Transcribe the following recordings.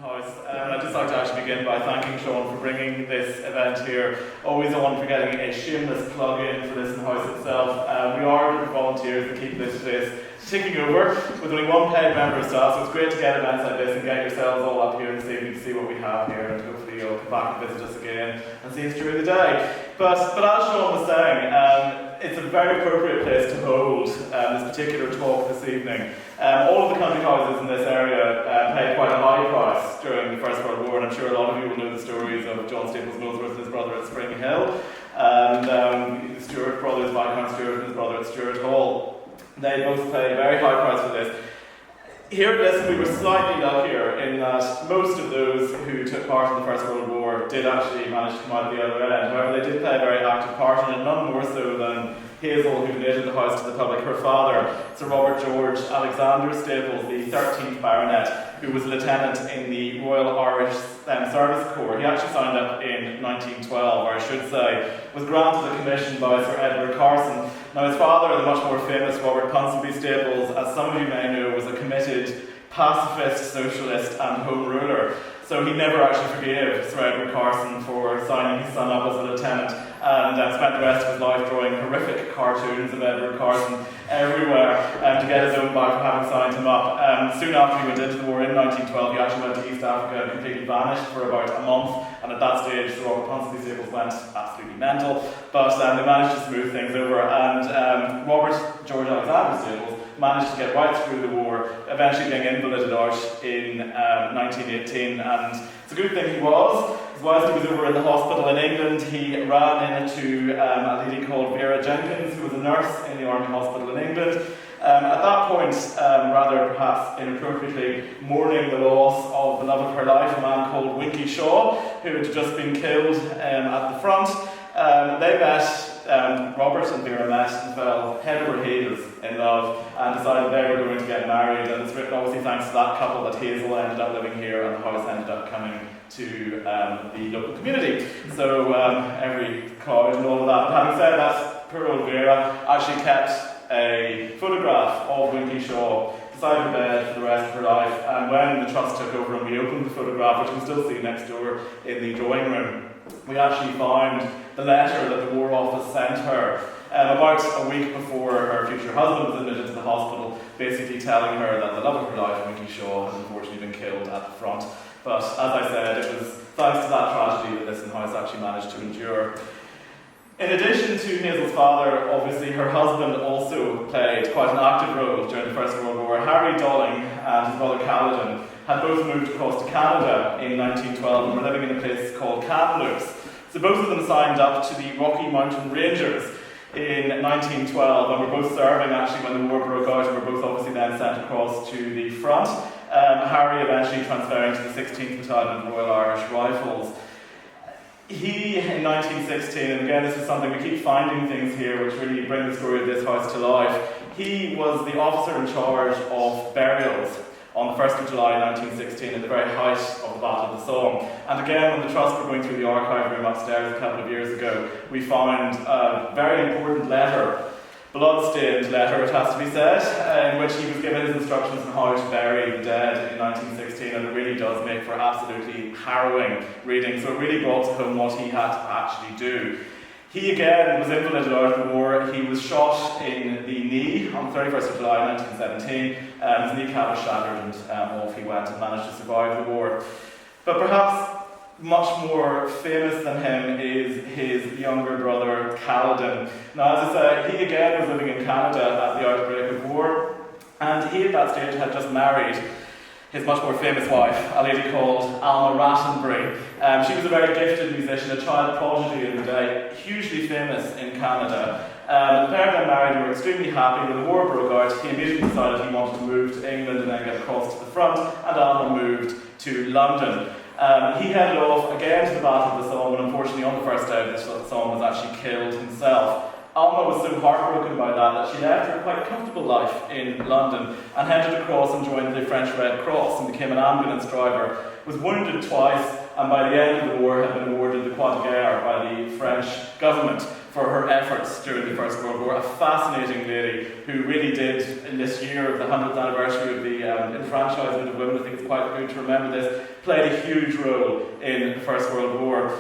House. I'd just like to actually begin by thanking Sean for bringing this event here. Always on for getting a shameless plug-in for Listen House itself. We are volunteers to keep this place ticking over with only one paid member of staff, so it's great to get events like this and get yourselves all up here this evening to see what we have here, and hopefully you'll come back and visit us again and see us during the day. But as Sean was saying, it's a very appropriate place to hold this particular talk this evening. All of the country houses in this area paid quite a high price during the First World War, and I'm sure a lot of you will know the stories of John Staples Molesworth and his brother at Spring Hill, and the Stewart brothers, Viscount Stewart and his brother at Stewart Hall. They both paid a very high price for this. Here at Listen, we were slightly luckier in that most of those who took part in the First World War did actually manage to come out the other end. However, they did play a very active part in it, none more so than Hazel, who donated the house to the public. Her father, Sir Robert George Alexander Staples, the 13th Baronet, who was a lieutenant in the Royal Irish Service Corps. He actually signed up in 1912, or I should say, was granted a commission by Sir Edward Carson. Now, his father, the much more famous Robert Ponsonby Staples, as some of you may know, was a committed pacifist, socialist and home ruler. So he never actually forgave Sir Edward Carson for signing his son up as a lieutenant, and spent the rest of his life drawing horrific cartoons of Edward Carson everywhere to get his own back for having signed him up. Soon after he went into the war in 1912, he actually went to East Africa and completely vanished for about a month, and at that stage Sir Robert Ponsonby Staples went absolutely mental, but they managed to smooth things over, and Robert George Alexander Staples managed to get right through the war, eventually being invalided out in 1918, and it's a good thing he was. Whilst he was over in the hospital in England, he ran into a lady called Vera Jenkins, who was a nurse in the Army Hospital in England. At that point, rather perhaps inappropriately, mourning the loss of the love of her life, a man called Winky Shaw, who had just been killed at the front. They met, Robert and Vera met and fell head over heels in love and decided they were going to get married, and it's written obviously thanks to that couple that Hazel ended up living here and the house ended up coming to the local community. So every card and all of that. But having said that, poor old Vera actually kept a photograph of Winky Shaw beside her bed for the rest of her life, and when the trust took over and we opened the photograph, which you can still see next door in the drawing room, we actually found the letter that the War Office sent her about a week before her future husband was admitted to the hospital, basically telling her that the love of her life, Winky Shaw, had unfortunately been killed at the front. But as I said, it was thanks to that tragedy that Listen House actually managed to endure. In addition to Hazel's father, obviously her husband also played quite an active role during the First World War. Harry Dolling and his brother Caledon had both moved across to Canada in 1912 and were living in a place called Kamloops. So both of them signed up to the Rocky Mountain Rangers in 1912 and were both serving actually when the war broke out, and were both obviously then sent across to the front. Harry eventually transferring to the 16th Battalion of Royal Irish Rifles. He, in 1916, and again this is something, we keep finding things here which really bring the story of this house to life, he was the officer in charge of burials on the 1st of July 1916 at the very height of the Battle of the Somme. And again, when the Trust were going through the archive room upstairs a couple of years ago, we found a very important letter, blood-stained letter, it has to be said, in which he was given his instructions on how to bury the dead in 1916, and it really does make for absolutely harrowing reading. So it really brought to home what he had to actually do. He again was invalided out of the war. He was shot in the knee on the 31st of July 1917. His kneecap was shattered and off he went and managed to survive the war. But perhaps much more famous than him is his younger brother, Caledon. Now, as I say, he again was living in Canada at the outbreak of war, and he at that stage had just married his much more famous wife, a lady called Alma Rattenbury. She was a very gifted musician, a child prodigy in the day, hugely famous in Canada. The pair of them married and were extremely happy. When the war broke out, he immediately decided he wanted to move to England and then get across to the front, and Alma moved to London. He headed off again to the Battle of the Somme, and unfortunately on the first day of this Somme was actually killed himself. Alma was so heartbroken by that she left her quite comfortable life in London and headed across and joined the French Red Cross and became an ambulance driver, was wounded twice and by the end of the war had been awarded the Croix de Guerre by the French government for her efforts during the First World War. A fascinating lady who really did, in this year of the 100th anniversary of the enfranchisement of women, I think it's quite good to remember this, played a huge role in the First World War.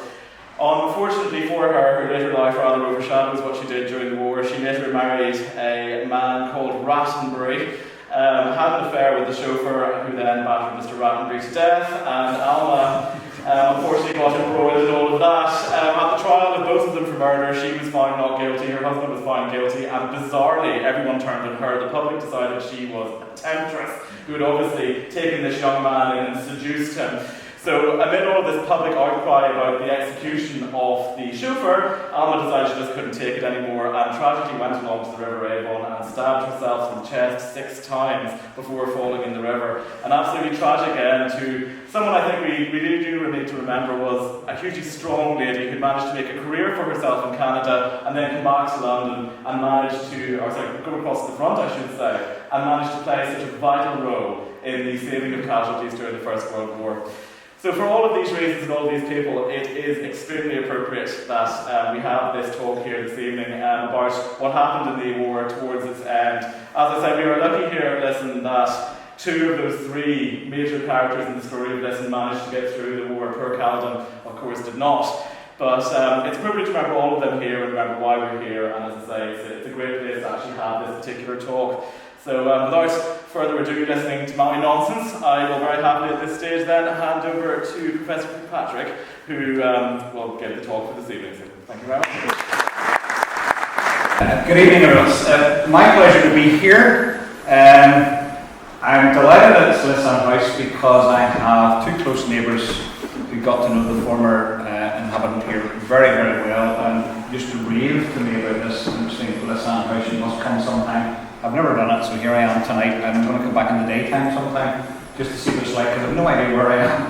Unfortunately for her later life rather overshadows what she did during the war. She later married a man called Rattenbury, had an affair with the chauffeur who then battered Mr. Rattenbury to death, and Alma unfortunately got embroiled in all of that. At the trial of both of them for murder, she was found not guilty, her husband was found guilty, and bizarrely everyone turned on her. The public decided she was a temptress who had obviously taken this young man in and seduced him. So amid all of this public outcry about the execution of the chauffeur, Alma decided she just couldn't take it anymore and tragically went along to the River Avon and stabbed herself in the chest 6 times before falling in the river. An absolutely tragic end to someone I think we really do need to remember was a hugely strong lady who managed to make a career for herself in Canada and then come back to London and managed to, go across the front I should say, and managed to play such a vital role in the saving of casualties during the First World War. So for all of these reasons and all of these people, it is extremely appropriate that we have this talk here this evening about what happened in the war towards its end. As I said, we are lucky here at Lisson that 2 of those 3 major characters in the story of Lisson managed to get through the war. Poor Caledon, of course, did not. But it's appropriate to remember all of them here and remember why we're here. And as I say, it's a great place to actually have this particular talk. So without further ado, listening to my nonsense, I will very happily at this stage then hand over to Professor Kirkpatrick, who will give the talk for this evening. So thank you very much. Good evening, everyone. It's my pleasure to be here. I'm delighted at Lisson House because I have 2 close neighbours who got to know the former inhabitant here very, very well and used to rave to me about this interesting Lisson House. You must come sometime. I've never done it, so here I am tonight. I'm going to come back in the daytime sometime just to see what it's like, because I have no idea where I am.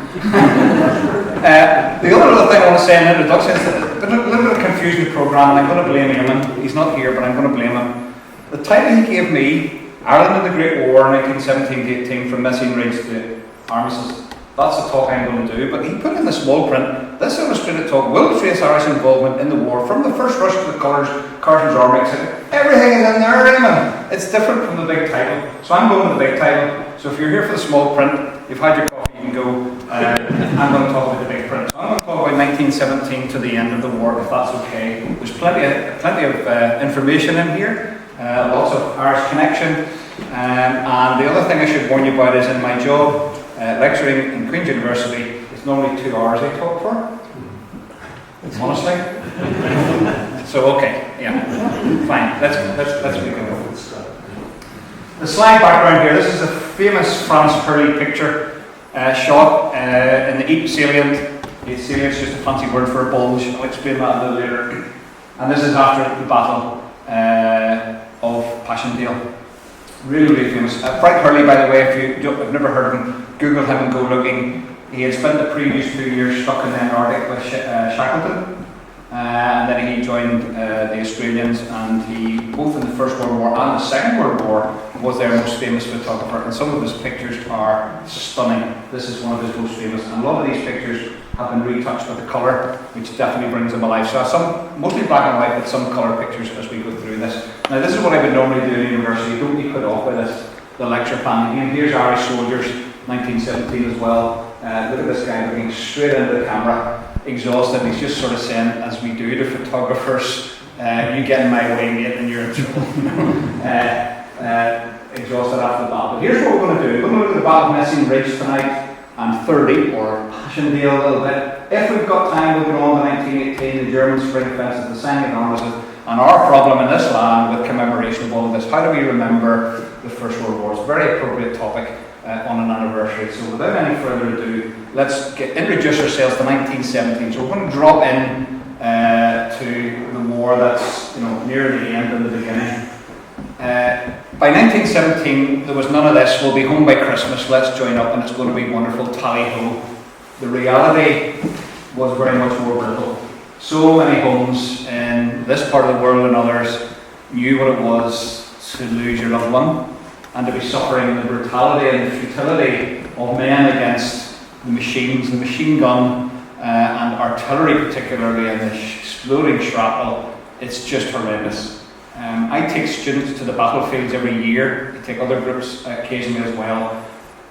The other little thing I want to say in the introduction is that there's a little bit of confusion in the programme, and I'm going to blame Eamon. He's not here, but I'm going to blame him. The title he gave me, Ireland in the Great War, 1917-18, from Messines Ridge to Armistice, that's the talk I'm going to do. But he put in the small print, this illustrated talk will trace Irish involvement in the war from the first rush to the colours, Carson's army, etc. Everything is in there, Eamon. It's different from the big title. So I'm going with the big title. So if you're here for the small print, you've had your coffee, you can go. I'm going to talk about the big print. So I'm going to talk about 1917 to the end of the war, if that's okay. There's plenty of information in here, lots of Irish connection. And the other thing I should warn you about is in my job, lecturing in Queen's University, it's normally 2 hours I talk for. Honestly. So okay, yeah, fine. Let's begin. The slide background here. This is a famous France Perly picture shot in the Ypres salient. The salient's just a fancy word for a bulge. I'll explain that a little later. And this is after the Battle of Passchendaele. Really, really famous. Frank Hurley, by the way, if you've never heard of him, Google him and go looking. He had spent the previous 2 years stuck in the Antarctic with Shackleton. And then he joined the Australians, and he, both in the First World War and the Second World War, was their most famous photographer. And some of his pictures are stunning. This is one of his most famous. And a lot of these pictures have been retouched with the colour, which definitely brings them alive. So some, mostly black and white, but some colour pictures as we go through this. Now this is what I would normally do in university. Don't be put off by this, the lecture plan. Again, here's Irish soldiers, 1917 as well. Look at this guy looking straight into the camera, exhausted. He's just sort of saying, as we do to photographers, you get in my way, mate, and you're in trouble. Exhausted after the battle. But here's what we're going to do. We're going to look at the Battle of Messines Ridge tonight, and 30, or Passchendaele a little bit. If we've got time, we'll go on to 1918, the German spring offensive, the signing of armistice, and our problem in this land with commemoration of all of this. How do we remember the First World War? It's a very appropriate topic on an anniversary. So without any further ado, let's introduce ourselves to 1917. So we're going to drop in to the war that's near the end and the beginning. By 1917, there was none of this. We'll be home by Christmas. Let's join up, and it's going to be wonderful. Tally ho! The reality was very much more brutal. So many homes in this part of the world and others knew what it was to lose your loved one and to be suffering the brutality and the futility of men against the machines, the machine gun, and artillery particularly, and the exploding shrapnel, it's just horrendous. I take students to the battlefields every year. I take other groups occasionally as well.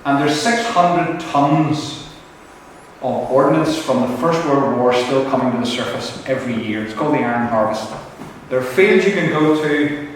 And there's 600 tons of ordnance from the First World War still coming to the surface every year. It's called the Iron Harvest. There are fields you can go to,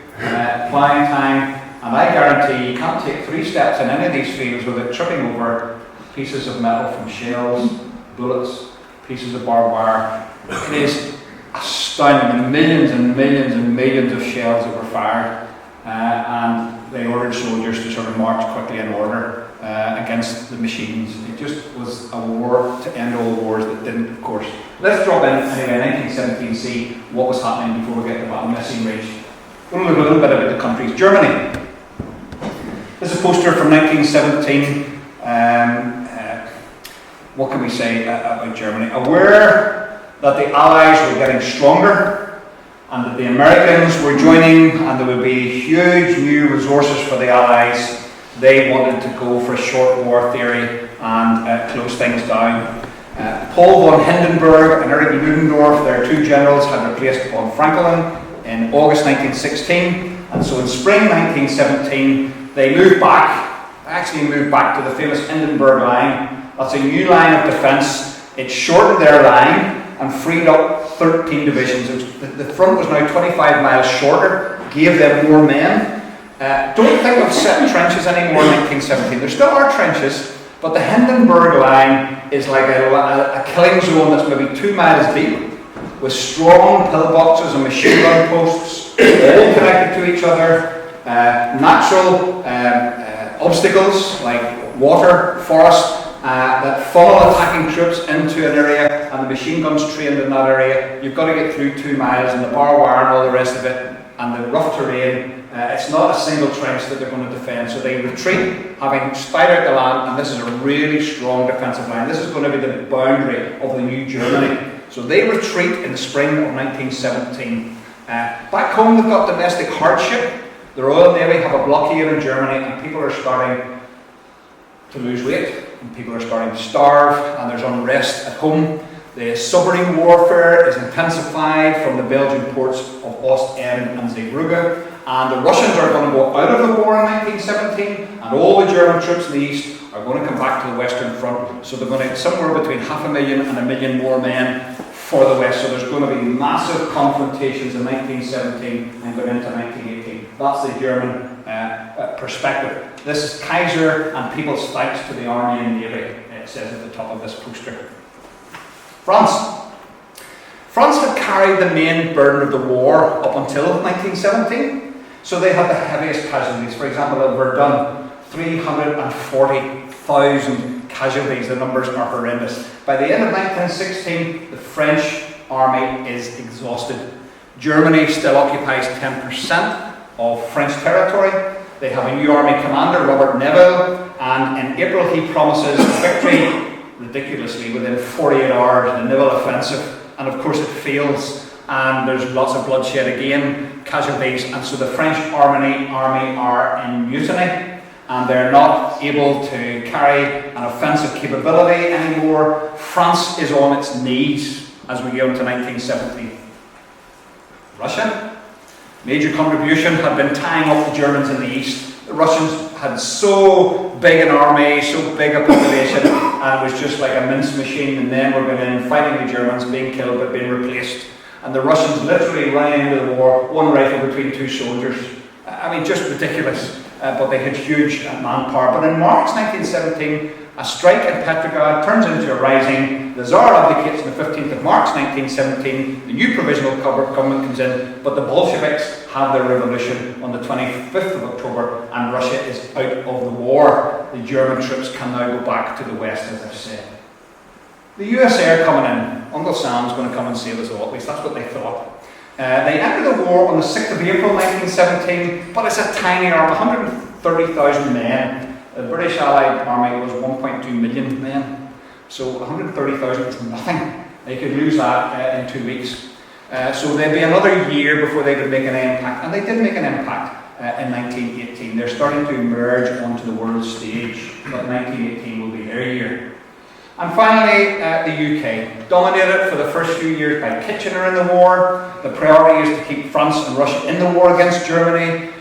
ploughing time, and I guarantee you can't take 3 steps in any of these fields without tripping over pieces of metal from shells, bullets, pieces of barbed wire. It is astounding, the millions and millions and millions of shells that were fired, and they ordered soldiers to sort of march quickly in order against the machines. It just was a war to end all wars that didn't, of course. Let's drop in anyway, 1917, see what was happening before we get to Battle Messing Ridge. We'll look a little bit about the countries. Germany. This is a poster from 1917. What can we say about Germany? Aware that the Allies were getting stronger and that the Americans were joining and there would be huge new resources for the Allies, they wanted to go for a short war theory and close things down. Paul von Hindenburg and Erich Ludendorff, their 2 generals, had replaced von Franklin in August 1916, and so in spring 1917 they moved back, actually moved back to the famous Hindenburg line. That's a new line of defence. It shortened their line and freed up 13 divisions. The front was now 25 miles shorter, gave them more men. Don't think of set trenches anymore in 1917. There still are trenches, but the Hindenburg line is like a killing zone that's maybe 2 miles deep, with strong pillboxes and machine gun posts, all connected to each other, natural obstacles like water, forest, that funnel attacking troops into an area, and the machine guns trained in that area. You've got to get through 2 miles, and the barbed wire and all the rest of it, and the rough terrain. It's not a single trench that they're going to defend, so they retreat, having spied out the land, and this is a really strong defensive line. This is going to be the boundary of the new Germany. So they retreat in the spring of 1917. Back home they've got domestic hardship. The Royal Navy have a blockade in Germany, and people are starting to lose weight, and people are starting to starve, and there's unrest at home. The submarine warfare is intensified from the Belgian ports of Ostend and Zeebrugge, and the Russians are going to go out of the war in 1917, and all the German troops in the east are going to come back to the Western Front. So they're going to get somewhere between 500,000 and 1 million more men for the West. So there's going to be massive confrontations in 1917 and going into 1918. That's the German perspective. This is Kaiser and people's thanks to the army and navy, it says at the top of this poster. France. France had carried the main burden of the war up until 1917. So they had the heaviest casualties. For example, at Verdun, 340,000 casualties. The numbers are horrendous. By the end of 1916, the French army is exhausted. Germany still occupies 10% of French territory. They have a new army commander, Robert Neville, and in April he promises victory, ridiculously, within 48 hours, the Neville offensive, and of course it fails, and there's lots of bloodshed again, casualties, and so the French army are in mutiny, and they're not able to carry an offensive capability anymore. France is on its knees as we go into 1917. Russia. Major contribution had been tying up the Germans in the east. The Russians had so big an army, so big a population, and it was just like a mince machine, and then we're going in, fighting the Germans, being killed but being replaced. And the Russians literally ran into the war, 1 rifle between 2 soldiers. I mean, just ridiculous. But they had huge manpower. But in March 1917, a strike in Petrograd turns into a rising. The Tsar abdicates on the 15th of March 1917. The new provisional government comes in, but the Bolsheviks have their revolution on the 25th of October, and Russia is out of the war. The German troops can now go back to the west, as I've said. The USA are coming in. Uncle Sam's going to come and save us all. At least that's what they thought. They entered the war on the 6th of April 1917, but it's a tiny army, 130,000 men. The British Allied Army was 1.2 million men, so 130,000 is nothing. They could lose that in 2 weeks. So there'd be another year before they would make an impact, and they did make an impact in 1918. They're starting to emerge onto the world stage, but 1918 will be their year. And finally, the UK, dominated for the first few years by Kitchener in the war. The priority is to keep France and Russia in the war against Germany.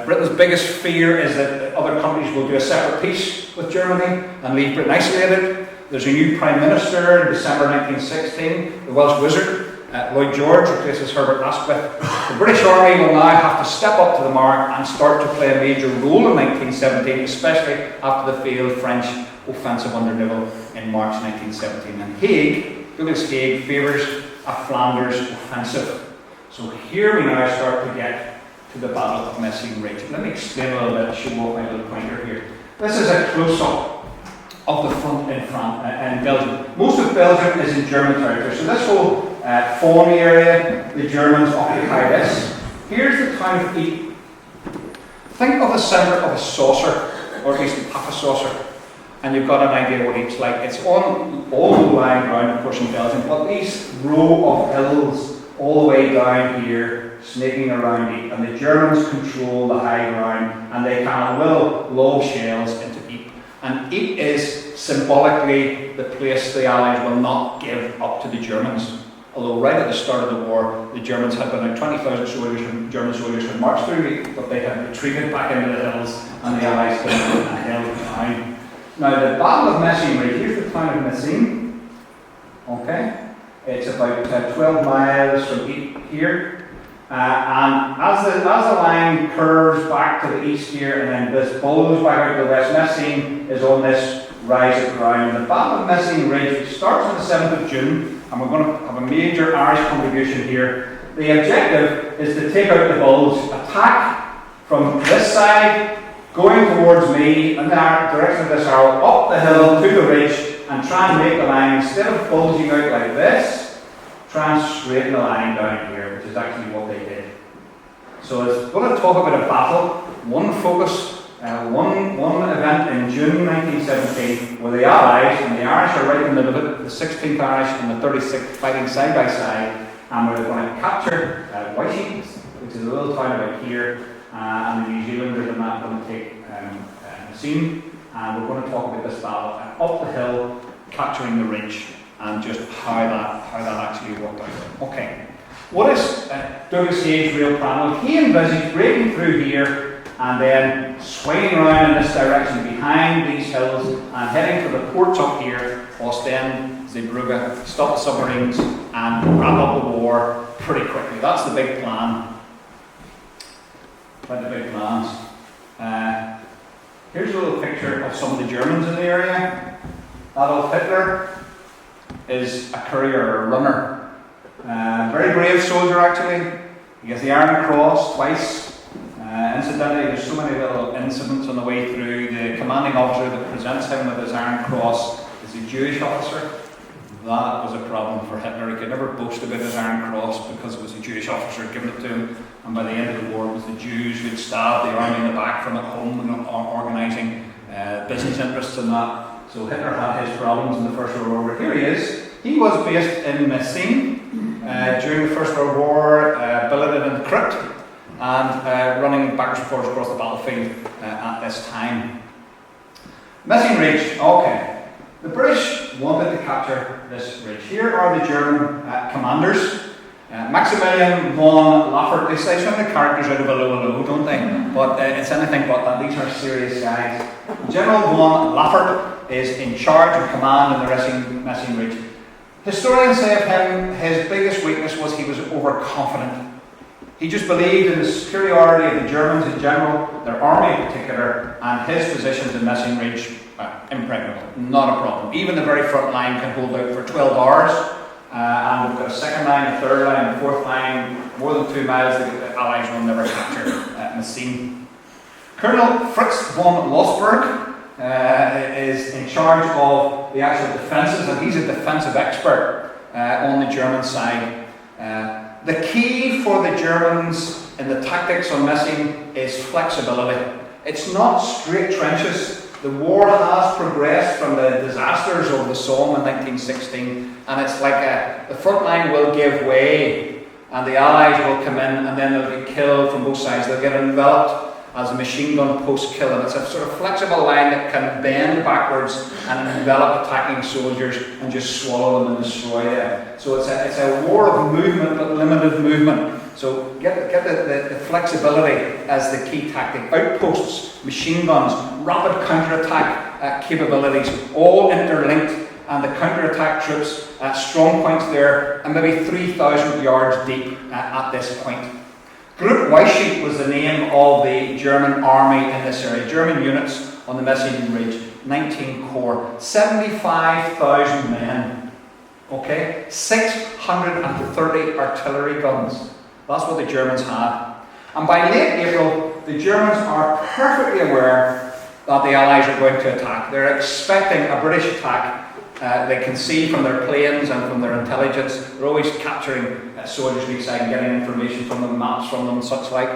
Britain's biggest fear is that other countries will do a separate peace with Germany and leave Britain isolated. There's a new Prime Minister in December 1916, the Welsh wizard, Lloyd George, replaces Herbert Asquith. The British Army will now have to step up to the mark and start to play a major role in 1917, especially after the failed French offensive under Nivelle in March 1917. And Douglas Haig favours a Flanders offensive. So here we now start to get to the Battle of Messines Ridge. Let me explain a little bit, show off my little pointer here. This is a close-up of the front in Belgium. Most of Belgium is in German territory. So this whole Fawn area, the Germans occupy this. Here's the town of Ypres. Think of the centre of a saucer, or at least half a saucer, and you've got an idea what it's like. It's on all the lying ground, of course, in Belgium, but these row of hills all the way down here, snaking around Ypres, and the Germans control the high ground, and they can will lob shells into Ypres. And Ypres is symbolically the place the Allies will not give up to the Germans. Although right at the start of the war, the Germans had been like 20,000 German soldiers had marched through Ypres, but they had retreated back into the hills, and the Allies came in and held the town. Now the Battle of Messines Ridge, here's the town of Messines. Okay, it's about 12 miles from here. And as the line curves back to the east here and then this bulges back out to the west, Messines is on this rise of ground. And the Battle of Messines Ridge starts on the 7th of June, and we're going to have a major Irish contribution here. The objective is to take out the bulge, attack from this side, going towards me in the direction of this arrow, up the hill to the ridge, and try and make the line, instead of bulging out like this, try and straighten the line down here, which is actually what they did. So it's going to talk about a battle, one focus, one event in June 1917, where the Allies and the Irish are right in the middle of it, the 16th Irish and the 36th fighting side by side, and we're going to capture Whitey, which is a little town about here, and the New Zealanders are not going to take Messines, and we're going to talk about this battle up the hill, capturing the ridge, and just how that actually worked out. Okay, what is Douglas Haig's real plan? Well, he envisaged breaking through here and then swinging around in this direction behind these hills and heading for the ports up here, Ostend, Zeebrugge, stop the submarines, and wrap up the war pretty quickly. That's the big plan. Quite the big plans. Here's a little picture of some of the Germans in the area. Adolf Hitler is a courier or a runner. Very brave soldier, actually. He gets the Iron Cross twice. Incidentally, there's so many little incidents on the way through. The commanding officer that presents him with his Iron Cross is a Jewish officer. That was a problem for Hitler. He could never boast about his Iron Cross because it was a Jewish officer giving it to him. And by the end of the war, it was the Jews who had stabbed the army in the back from at home and organising business interests and that. So Hitler had his problems in the First World War. But here he is. He was based in Messines during the First World War, billeted in the crypt, and running backwards and forwards across the battlefield at this time. Messines Ridge, okay. The British wanted to capture this ridge. Here are the German commanders. Maximilian von Laffert. They say some of the characters out of Hello, don't they? But it's anything but that. These are serious guys. General von Laffert is in charge of command in the Messines Ridge. Historians say of him, his biggest weakness was he was overconfident. He just believed in the superiority of the Germans in general, their army in particular, and his positions in Messines Ridge, impregnable, not a problem. Even the very front line can hold out for 12 hours, and we've got a second line, a third line, a fourth line, more than 2 miles the Allies will never capture Messines. Colonel Fritz von Lossberg is in charge of the actual defences, and he's a defensive expert on the German side. The key for the Germans in the tactics on Messines is flexibility. It's not straight trenches. The war has progressed from the disasters of the Somme in 1916, and it's like the front line will give way, and the Allies will come in, and then they'll get killed from both sides. They'll get enveloped, as a machine gun post kill, and it's a sort of flexible line that can bend backwards and envelop attacking soldiers and just swallow them and destroy them. So it's a war of movement but limited movement. So get the flexibility as the key tactic. Outposts, machine guns, rapid counterattack capabilities, all interlinked, and the counterattack troops at strong points there, and maybe 3,000 yards deep at this point. Group Weissheit was the name of the German army in this area. German units on the Messinian Ridge, 19 corps, 75,000 men. Okay, 630 artillery guns. That's what the Germans had. And by late April, the Germans are perfectly aware that the Allies are going to attack. They're expecting a British attack. They can see from their planes and from their intelligence. They're always capturing soldiers on each side and getting information from them, maps from them and such like.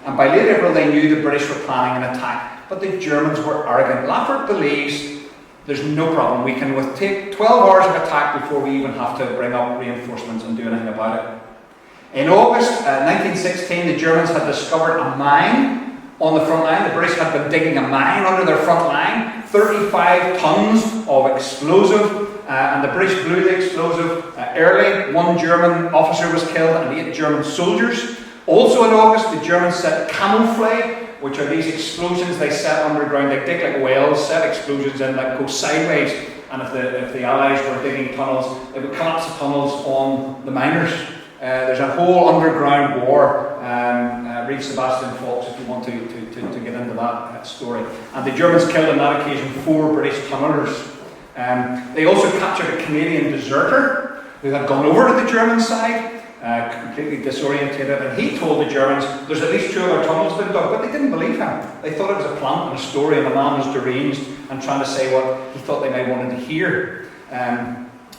And by late April, they knew the British were planning an attack. But the Germans were arrogant. Lafayette believes there's no problem. We can take 12 hours of attack before we even have to bring up reinforcements and do anything about it. In August 1916, the Germans had discovered a mine on the front line. The British had been digging a mine under their front line, 35 tons of explosive, and the British blew the explosive early. One German officer was killed and 8 German soldiers. Also in August, the Germans set camouflage, which are these explosions they set underground. They dig like whales, set explosions in that go sideways, and if the Allies were digging tunnels, they would collapse the tunnels on the miners. There's a whole underground war. Read Sebastian Fox if you want to get into that story. And the Germans killed on that occasion 4 British tunnellers. They also captured a Canadian deserter who had gone over to the German side, completely disorientated, and he told the Germans there's at least 2 other tunnels been dug, but they didn't believe him. They thought it was a plant and a story, and the man was deranged and trying to say what he thought they might wanted to hear.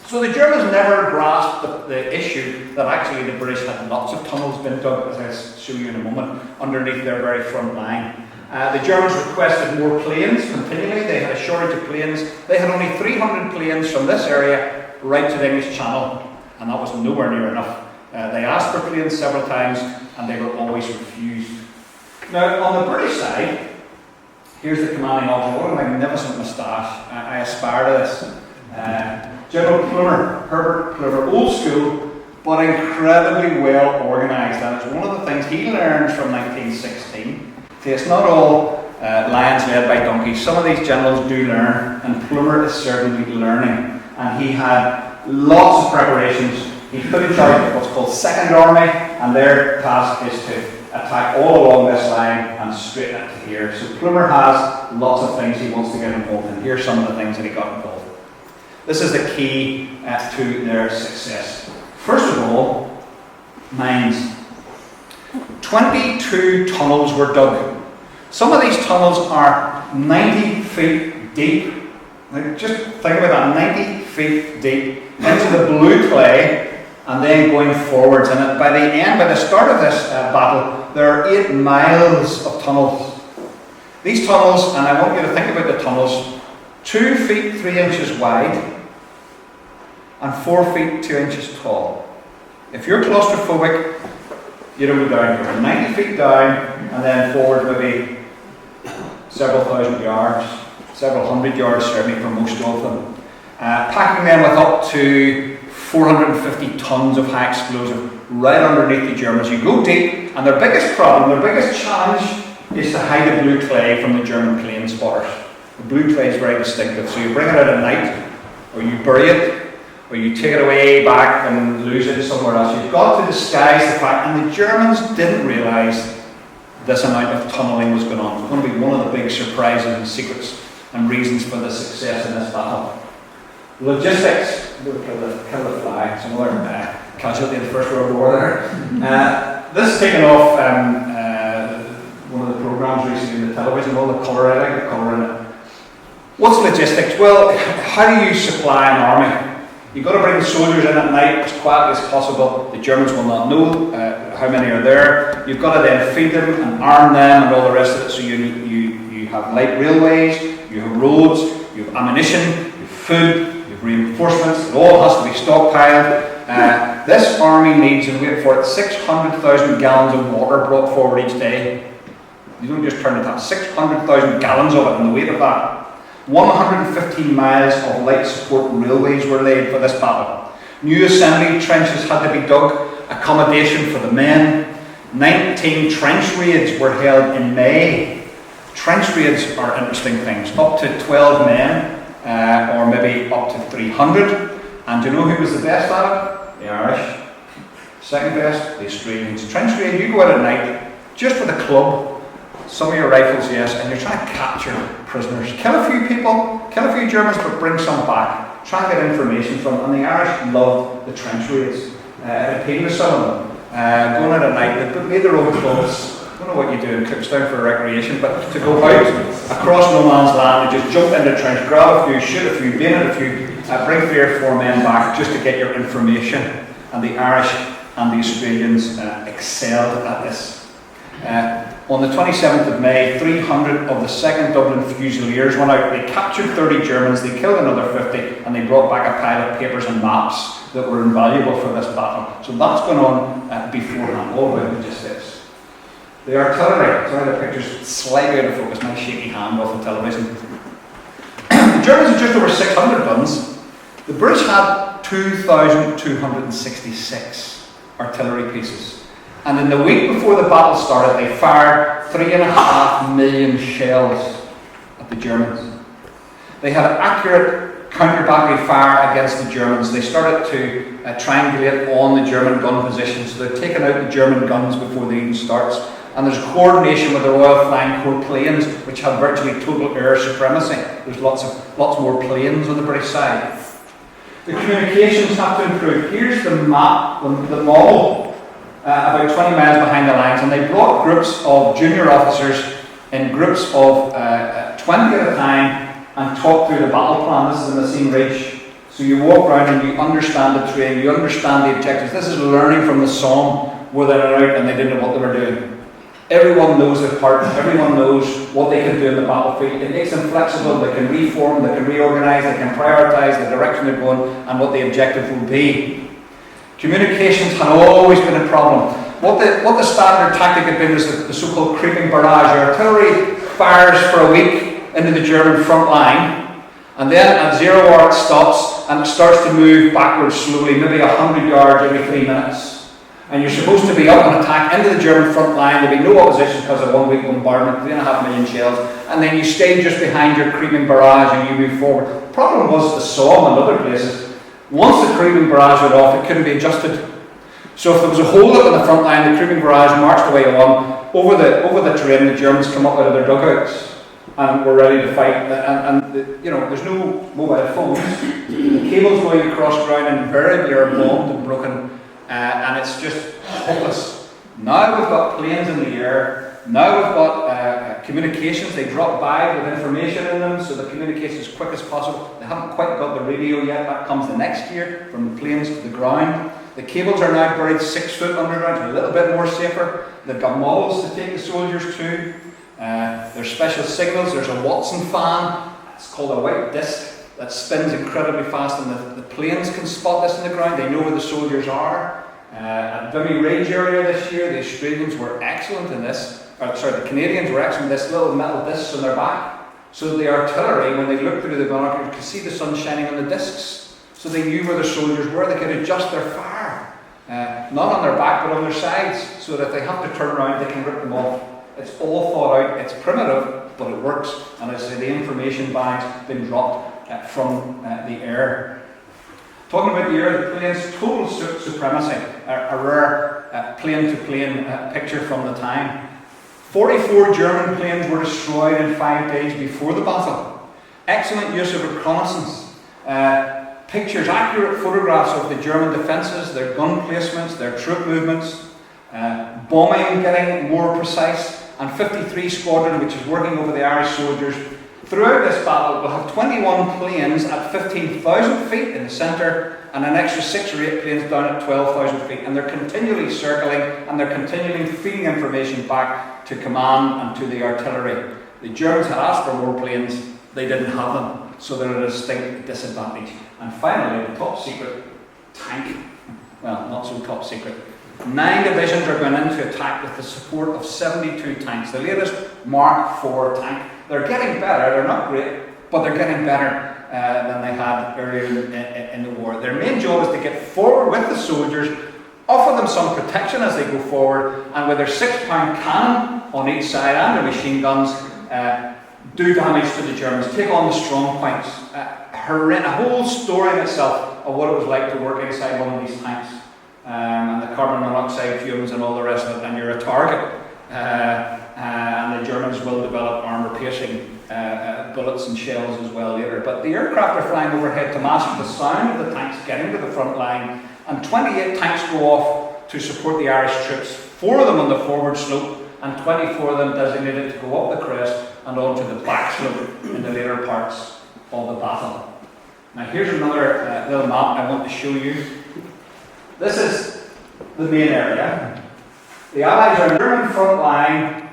So the Germans never grasped the issue that actually the British had lots of tunnels been dug, as I'll show you in a moment, underneath their very front line. The Germans requested more planes continually. They had a shortage of planes. They had only 300 planes from this area right to the English Channel, and that was nowhere near enough. They asked for planes several times, and they were always refused. Now, on the British side, here's the commanding officer. What a magnificent moustache. I aspire to this. General Plumer, Herbert Plumer, old school, but incredibly well organised. And it's one of the things he learned from 1916. See, it's not all lions led by donkeys. Some of these generals do learn, and Plumer is certainly learning. And he had lots of preparations. He put in charge of what's called Second Army, and their task is to attack all along this line and straighten it to here. So Plumer has lots of things he wants to get involved in. Here's some of the things that he got involved in. This is the key to their success. First of all, mines. 22 tunnels were dug. Some of these tunnels are 90 feet deep. Now just think about that, 90 feet deep into the blue clay and then going forwards. And by the start of this battle, there are 8 miles of tunnels. These tunnels, and I want you to think about the tunnels, 2 feet 3 inches wide and 4 feet 2 inches tall. If you're claustrophobic, you don't go down here. 90 feet down and then forward maybe several thousand yards, several hundred yards certainly for most of them. Packing them with up to 450 tons of high explosive right underneath the Germans. You go deep, and their biggest problem, their biggest challenge is to hide the blue clay from the German plane spotters. The blue clay is very distinctive, so you bring it out at night, or you bury it, or you take it away back and lose it somewhere else. You've got to disguise the fact, and the Germans didn't realise this amount of tunnelling was going on. It was going to be one of the big surprises and secrets and reasons for the success in this battle. Logistics. Kill the fly. It's another casualty in the First World War there. This is taken off one of the programmes recently in the television, all the colour, I like the colour in it. What's logistics? Well, how do you supply an army? You've got to bring the soldiers in at night as quietly as possible. The Germans will not know how many are there. You've got to then feed them and arm them and all the rest of it. So you have light railways, you have roads, you have ammunition, you have food, you have reinforcements. It all has to be stockpiled. This army needs, and wait for it, 600,000 gallons of water brought forward each day. You don't just turn the tap. 600,000 gallons of it and the weight of that. 115 miles of light support railways were laid for this battle. New assembly trenches had to be dug, accommodation for the men. 19 trench raids were held in May. Trench raids are interesting things. Up to 12 men, or maybe up to 300. And do you know who was the best at it? The Irish. Second best, the Australians. Trench raid, you go out at night, just with a club, some of your rifles, yes, and you're trying to capture prisoners. Kill a few people, kill a few Germans, but bring some back. Try and get information from them. And the Irish loved the trench raids. It appealed to some of them. Going out at night, they made their own clubs. I don't know what you do in Cookstown for recreation, but to go out across no man's land and just jump into the trench, grab a few, shoot a few, bayonet a few, bring 3 or 4 men back just to get your information. And the Irish and the Australians excelled at this. On the 27th of May, 300 of the 2nd Dublin Fusiliers went out. They captured 30 Germans, they killed another 50, and they brought back a pile of papers and maps that were invaluable for this battle. So that's going on beforehand, all around just this. The artillery, sorry the picture's slightly out of focus, my shaky hand off the television. The Germans had just over 600 guns. The British had 2,266 artillery pieces. And in the week before the battle started, they fired 3.5 million shells at the Germans. They had accurate counter-battery fire against the Germans. They started to triangulate on the German gun positions. So they're taking out the German guns before the even starts. And there's coordination with the Royal Flying Corps planes, which have virtually total air supremacy. There's lots more planes on the British side. The communications have to improve. Here's the map, the model. About 20 miles behind the lines, and they brought groups of junior officers in groups of 20 at a time and talked through the battle plan. This is in the Seine Ridge. So you walk around and you understand the terrain, you understand the objectives. This is learning from the Somme where they were out and they didn't know what they were doing. Everyone knows their part, everyone knows what they can do in the battlefield. It makes them flexible, they can reform, they can reorganise, they can prioritise the direction they're going and what the objective will be. Communications had always been a problem. What the standard tactic had been is the so-called creeping barrage. The artillery fires for a week into the German front line, and then at 0 hour it stops and it starts to move backwards slowly, maybe 100 yards every 3 minutes. And you're supposed to be up and attack into the German front line. There'll be no opposition because of 1 week bombardment, 3.5 million shells, and then you stay just behind your creeping barrage and you move forward. The problem was the Somme and other places. Once the creeping barrage went off, it couldn't be adjusted. So if there was a hold up in the front line, the creeping barrage marched away on. Over the terrain, the Germans come up out of their dugouts and were ready to fight. There's no mobile phones. The cables going across ground invariably are bombed and broken, and it's just hopeless. Now we've got planes in the air. Now we've got communications. They drop by with information in them, so the communication is as quick as possible. They haven't quite got the radio yet. That comes the next year, from the planes to the ground. The cables are now buried 6 foot underground, so a little bit more safer. They've got models to take the soldiers to. There's special signals. There's a Watson fan. It's called a white disc that spins incredibly fast, and the planes can spot this in the ground. They know where the soldiers are. At Vimy Ridge area this year, the Australians were excellent in this. The Canadians were excellent in this, little metal discs on their back. So the artillery, when they looked through the binoculars, could see the sun shining on the discs. So they knew where the soldiers were. They could adjust their fire. Not on their back, but on their sides. So that if they have to turn around, they can rip them off. It's all thought out. It's primitive, but it works. And as I say, the information bag's been dropped from the air. Talking about the air, the planes, total supremacy. A rare plane-to-plane picture from the time. 44 German planes were destroyed in 5 days before the battle. Excellent use of reconnaissance. Pictures, accurate photographs of the German defences, their gun placements, their troop movements. Bombing getting more precise. And 53 Squadron, which is working over the Irish soldiers. Throughout this battle, we'll have 21 planes at 15,000 feet in the centre and an extra 6 or 8 planes down at 12,000 feet. And they're continually circling and they're continually feeding information back to command and to the artillery. The Germans had asked for more planes, they didn't have them, so they're at a distinct disadvantage. And finally, the top secret tank. Well, not so top secret. 9 divisions are going into attack with the support of 72 tanks, the latest Mark IV tank. They're getting better, they're not great, but they're getting better than they had earlier in the war. Their main job is to get forward with the soldiers, offer them some protection as they go forward, and with their 6-pound cannon on each side and their machine guns, do damage to the Germans, take on the strong points. A whole story in itself of what it was like to work inside one of these tanks, and the carbon monoxide fumes and all the rest of it, and you're a target. And the Germans will develop armour-piercing bullets and shells as well later. But the aircraft are flying overhead to mask the sound of the tanks getting to the front line, and 28 tanks go off to support the Irish troops, 4 of them on the forward slope, and 24 of them designated to go up the crest and onto the back slope in the later parts of the battle. Now here's another little map I want to show you. This is the main area. The Allies are German front line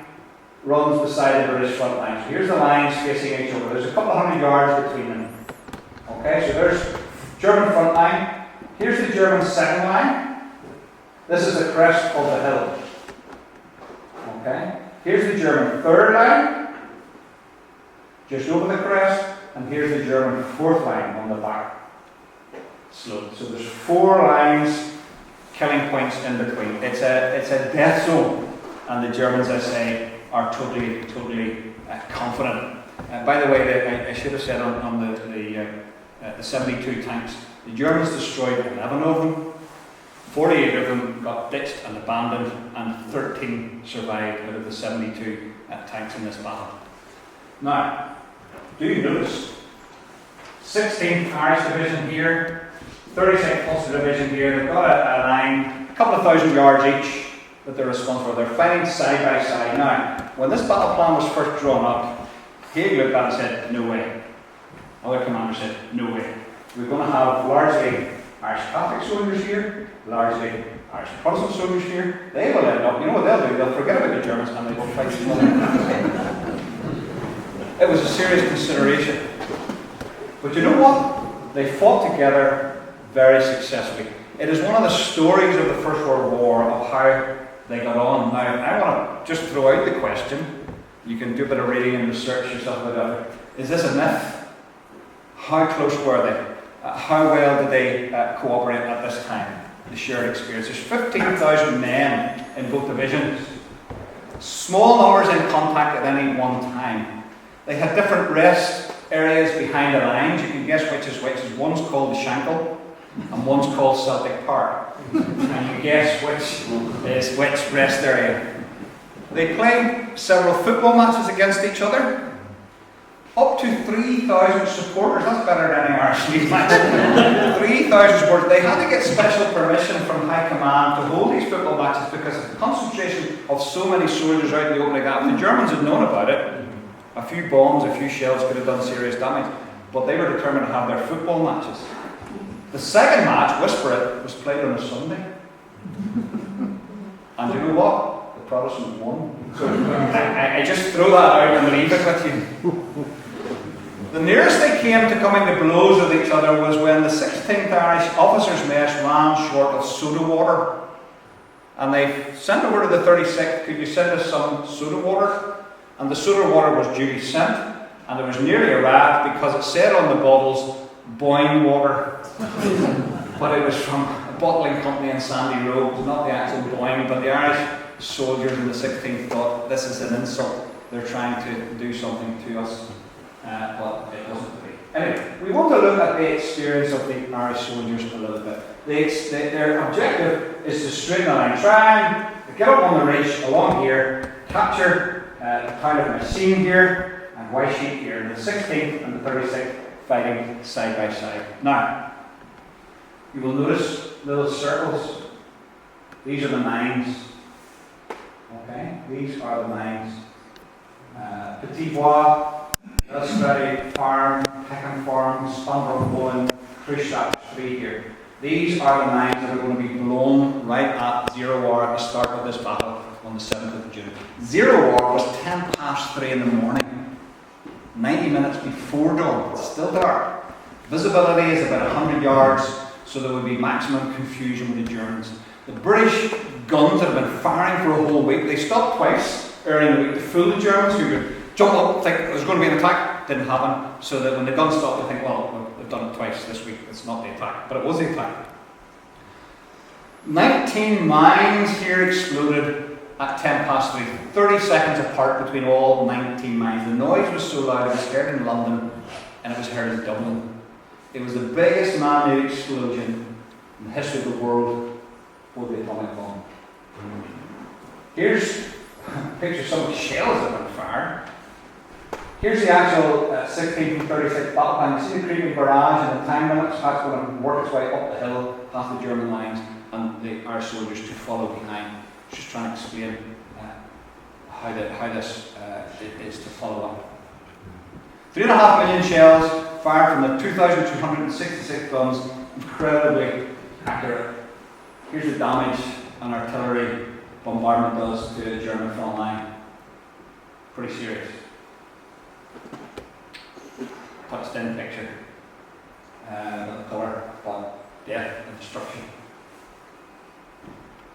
runs beside the British front line. So here's the lines facing each other. There's a couple of 100 yards between them. Okay, so there's German front line. Here's the German second line. This is the crest of the hill. Okay, here's the German third line, just over the crest, and here's the German fourth line on the back slope. So there's 4 lines, killing points in between. It's a death zone, and the Germans, I say, are totally confident. By the way, I should have said on the 72 tanks, the Germans destroyed 11 of them, 48 of them got ditched and abandoned, and 13 survived out of the 72 tanks in this battle. Now, do you notice 16th Irish Division here, 36th Ulster Division here, they've got a line, a couple of thousand yards each that they're responsible for. They're fighting side by side. Now, when this battle plan was first drawn up, Haig looked at it and said, no way. Other commanders said, no way. We're going to have largely Irish Catholic soldiers here, largely Irish Protestant soldiers here. They will end up, you know what they'll do? They'll forget about the Germans and they will fight each other. It was a serious consideration. But you know what? They fought together very successfully. It is one of the stories of the First World War of how they got on. Now, I want to just throw out the question. You can do a bit of reading and research yourself about it. Is this a myth? How close were they? How well did they cooperate at this time? The shared experience. There's 15,000 men in both divisions. Small numbers in contact at any one time. They had different rest areas behind the lines. You can guess which is which. One's called the Shankill and one's called Celtic Park. And you guess which is which rest area. They played several football matches against each other. Up to 3,000 supporters, that's better than any Irish league match. 3,000 supporters. They had to get special permission from High Command to hold these football matches because of the concentration of so many soldiers out in the open like that. The Germans had known about it. A few bombs, a few shells could have done serious damage, but they were determined to have their football matches. The second match, Whisper It, was played on a Sunday. And you know what? The Protestants won. So I just throw that out and leave it with you. The nearest they came to coming to blows with each other was when the 16th Irish Officers' Mess ran short of soda water. And they sent over to the 36th, could you send us some soda water? And the soda water was duly sent, and there was nearly a riot because it said on the bottles, Boyne water. But it was from a bottling company in Sandy Road. It was not the actual Boyne, but the Irish soldiers in the 16th thought this is an insult. They're trying to do something to us, but it wasn't to be. Anyway, we want to look at the experience of the Irish soldiers a little bit. Their objective is to string the line, try and get up on the ridge along here, capture the town of Messine here and Whitesheet here, the 16th and the 36th fighting side by side. Now, you will notice little circles. These are the mines. Okay, these are the mines. Petit Bois, Elsbury Farm, Peckham Farm, Spunbrook Bowen, Cruciat 3 here. These are the mines that are going to be blown right at 0 hour at the start of this battle on the 7th of June. 0 hour was 3:10 in the morning, 90 minutes before dawn. It's still dark. Visibility is about 100 yards, so there would be maximum confusion with the Germans. The British guns that had been firing for a whole week, they stopped twice early in the week to fool the Germans who would jump up, think there's going to be an attack. Didn't happen. So that when the guns stopped, they think, well, we've done it twice this week. It's not the attack, but it was the attack. 19 mines here exploded at 10 past 3, 30 seconds apart between all 19 mines. The noise was so loud it was heard in London and it was heard in Dublin. It was the biggest man-made explosion in the history of the world for the atomic bomb. Here's a picture of some of the shells that have been fired. Here's the actual 1636 battle plan. You see the creeping barrage and the time limits. That's going to work its way up the hill past the German lines and our soldiers to follow behind. Just trying to explain how this is to follow up. 3.5 million shells fired from the 2,266 guns, incredibly accurate. Here's the damage an artillery bombardment does to a German front line. Pretty serious. Touched in picture. The colour, but death and destruction.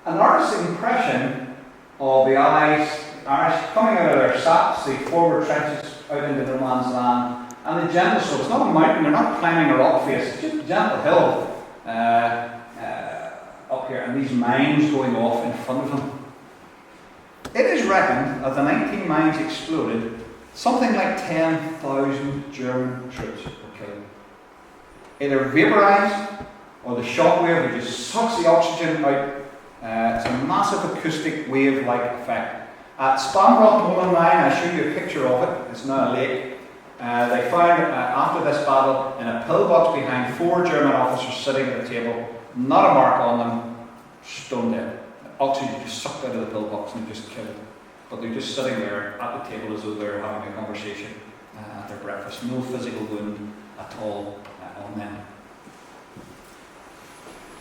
An artist's impression of the Irish coming out of their saps, the forward trenches out into no man's land, and the gentle slope. It's not a mountain, they're not climbing a rock face, it's just a gentle hill up here, and these mines going off in front of them. It is reckoned that the 19 mines exploded, something like 10,000 German troops were killed. Either vaporised, or the shockwave that just sucks the oxygen out. It's a massive acoustic wave-like effect. At Spamrock Moulin Mine, I'll show you a picture of it. It's now a lake. They found after this battle in a pillbox behind 4 German officers sitting at a table, not a mark on them, stone dead. Oxygen just sucked out of the pillbox and just killed. But they're just sitting there at the table as though they're having a conversation at their breakfast. No physical wound at all on them.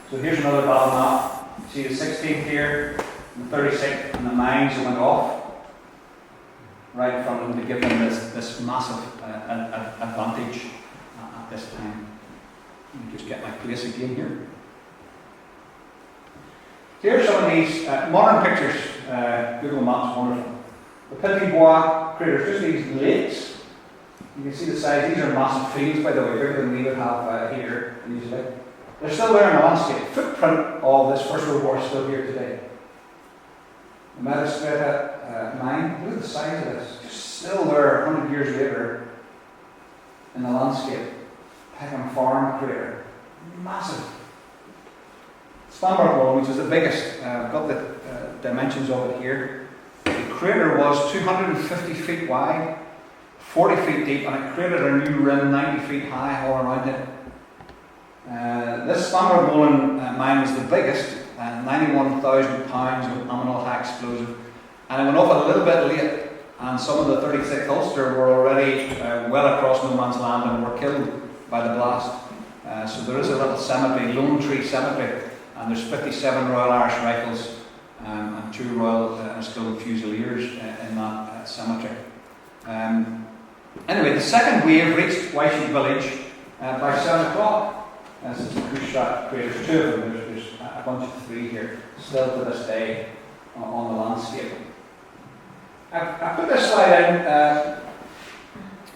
So here's another battle map. You see the 16th here, the 36th, and the mines that went off right in front of them to give them this massive advantage at this time. Let me just get my place again here. Here's some of these modern pictures. Google Maps, wonderful. The Petit Bois craters, just these lakes. You can see the size. These are massive fields, by the way, bigger than we would have here usually. They're still there in the landscape. Footprint of this First World War is still here today. The Metastrata mine, look at the size of this. Just still there 100 years later in the landscape. Peckham Farm crater. Massive. Spamrock Moulin, which is the biggest. I've got the dimensions of it here. The crater was 250 feet wide, 40 feet deep, and it created a new rim 90 feet high all around it. This Spamrock Moulin mine was the biggest, 91,000 pounds of nominal high explosive, and it went off a little bit late, and some of the 36th Ulster were already well across no man's land and were killed by the blast. So there is a little cemetery, Lone Tree Cemetery, and there's 57 Royal Irish Rifles and 2 Royal Skilled Fusiliers in that cemetery. Anyway, the second wave reached Wyshie village by 7 o'clock. This is the Kushrat craters, 2 of them. There's a bunch of 3 here, still to this day on the landscape. I put this slide in.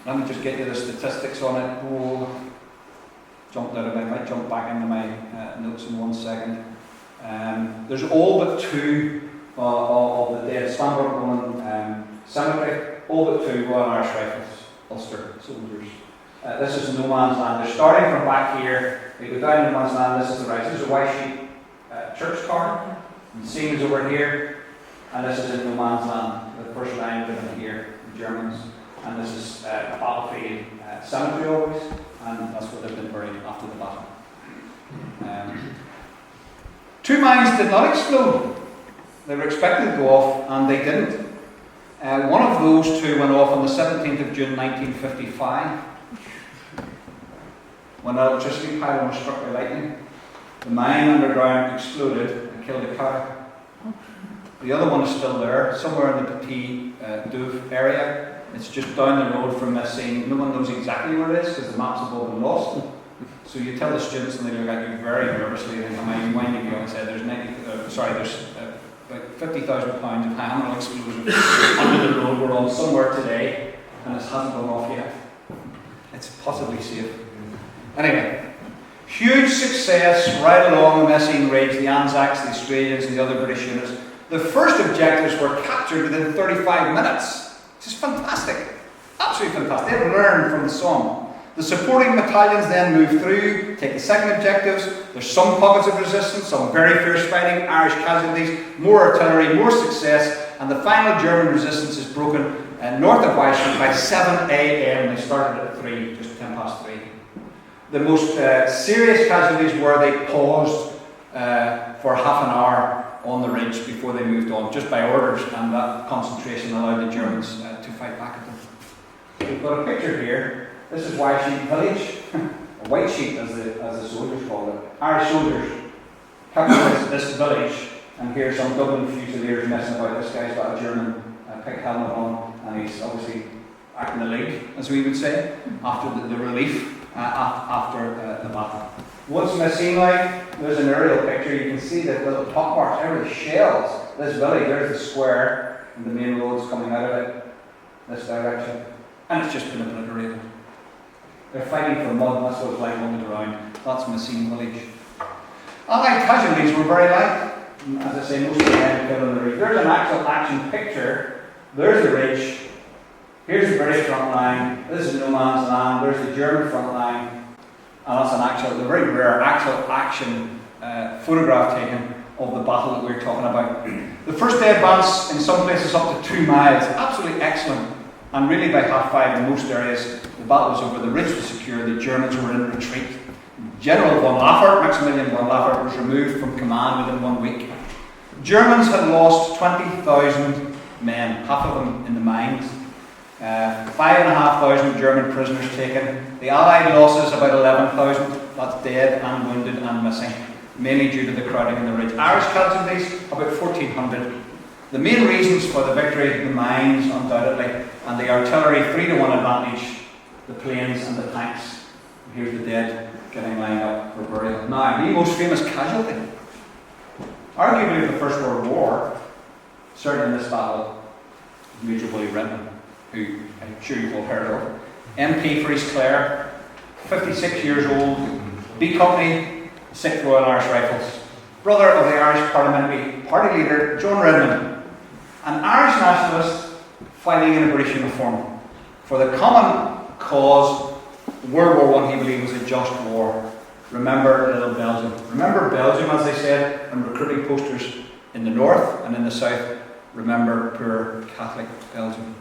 Let me just get you the statistics on it. Oh, jumped out of it. I might jump back into my notes in 1 second. There's all but 2 of the dead Spamrock Moulin cemetery, all but 2 Royal Irish Rifles, Ulster soldiers. This is no man's land. They're starting from back here. They go down no man's land. This is the right. This is a Wyshie church card. And seeing is over here. And this is in no man's land. The first line of it here, the Germans. And this is a battlefield cemetery always. And that's where they've been buried after the battle. 2 mines did not explode. They were expected to go off, and they didn't. One of those 2 went off on the 17th of June 1955. When an electricity pylon was struck by lightning, the mine underground exploded and killed a cow. The other one is still there, somewhere in the Petit Douve area. It's just down the road from this scene. No one knows exactly where it is because the maps have all been lost. So you tell the students and they look at you very nervously and I'm winding you up and say there's about £50,000 of high ammo explosives under the road we're on somewhere today and it hasn't gone off yet. It's possibly safe. Anyway, huge success right along the Messine Ridge, the Anzacs, the Australians and the other British units. The first objectives were captured within 35 minutes. Which is fantastic. Absolutely fantastic. They've learned from the Somme. The supporting battalions then move through, take the second objectives. There's some pockets of resistance, some very fierce fighting, Irish casualties, more artillery, more success, and the final German resistance is broken north of Weissman by 7 a.m. They started at 3, just 3. The most serious casualties were they paused for half an hour on the ridge before they moved on, just by orders, and that concentration allowed the Germans to fight back at them. We've got a picture here. This is White Sheep Village, a white sheep as the soldiers called it. Irish soldiers captured this village, and here's some Dublin Fusiliers messing about. This guy's got a German pig helmet on, and he's obviously acting the league, as we would say, after the relief, after the battle. What's Messine like? There's an aerial picture. You can see the little top marks, every shells. This village, there's the square, and the main roads coming out of it, this direction. And it's just been obliterated. They're fighting for mud, that's what it's like on the ground. That's Messine village. Allied casualties were very light. As I say, most of the men killed on the ridge. There's an actual action picture. There's the ridge. Here's the British front line. This is no man's land. There's the German front line. And that's an actual, the very rare actual action photograph taken of the battle that we're talking about. The first day advance in some places up to 2 miles. Absolutely excellent. And really by 5:30 in most areas, the battle was over, the ridge was secure, the Germans were in retreat. General von Laffert, Maximilian von Laffert, was removed from command within 1 week. Germans had lost 20,000 men, half of them in the mines. 5,500 German prisoners taken. The Allied losses about 11,000, that's dead and wounded and missing, mainly due to the crowding in the ridge. Irish casualties, about 1,400. The main reasons for the victory, the mines undoubtedly, and the artillery 3-to-1 advantage, the planes and the tanks. Here's the dead getting lined up for burial. Now, the most famous casualty, arguably of the First World War, certainly in this battle, Major Willie Renton, who I'm sure you've all heard of. MP for East Clare, 56 years old, B Company, 6th Royal Irish Rifles, brother of the Irish Parliamentary Party leader, John Redmond, an Irish nationalist fighting in a British uniform for the common cause. World War I, he believed, was a just war. Remember little Belgium. Remember Belgium, as they said, and recruiting posters in the north and in the south. Remember poor Catholic Belgium.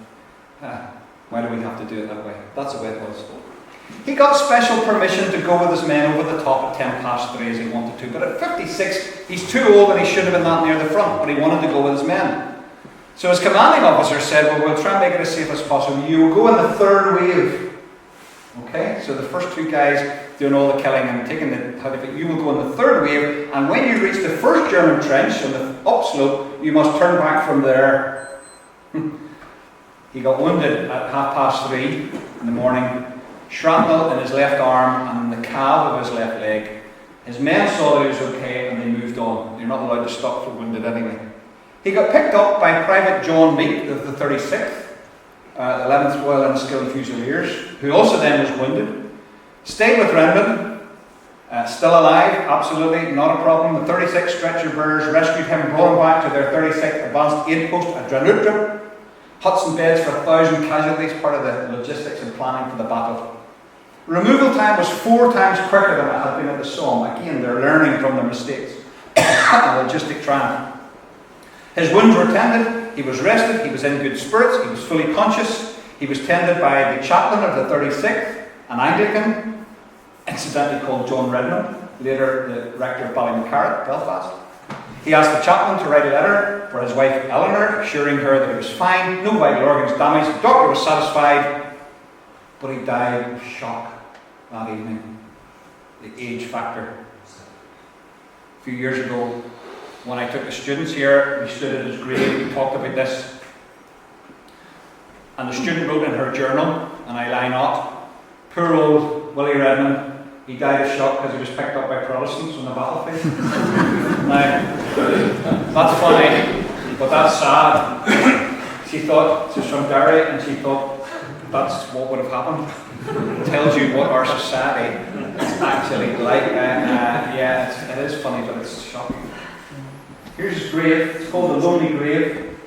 Why do we have to do it that way? That's the way it was. He got special permission to go with his men over the top at 3:10 as he wanted to, but at 56, he's too old and he shouldn't have been that near the front, but he wanted to go with his men. So his commanding officer said, well, we'll try and make it as safe as possible. You will go in the third wave. Okay, so the first 2 guys doing all the killing and taking the heavy, you will go in the third wave, and when you reach the first German trench on the upslope, you must turn back from there. He got wounded at 3:30 in the morning, shrapnel in his left arm and in the calf of his left leg. His men saw that he was okay and they moved on. You're not allowed to stop for wounded anyway. He got picked up by Private John Meek of the 36th, 11th Royal Unskilled Fusiliers, who also then was wounded. Stayed with Redmond, still alive, absolutely, not a problem. The 36 stretcher bearers rescued him, brought him back to their 36th Advanced Aid Post at Dranoutre. Huts and beds for 1,000 casualties, part of the logistics and planning for the battle. Removal time was 4 times quicker than it had been at the Somme. Again, they're learning from their mistakes. A logistic triumph. His wounds were tended, he was rested, he was in good spirits, he was fully conscious. He was tended by the chaplain of the 36th, an Anglican, incidentally called John Redmond, later the rector of Ballymacarrat, Belfast. He asked the chaplain to write a letter for his wife Eleanor, assuring her that he was fine, no vital organs damaged. The doctor was satisfied, but he died of shock that evening. The age factor. A few years ago, when I took the students here, we stood at his grave, we talked about this. And the student wrote in her journal, and I line up, poor old Willie Redmond, He died of shock because he was picked up by Protestants on the battlefield. Now, that's funny, but that's sad. She thought, she's from Derry, and she thought that's what would have happened. It tells you what our society is actually like. Yeah, it is funny, but it's shocking. Here's his grave. It's called the Lonely Grave.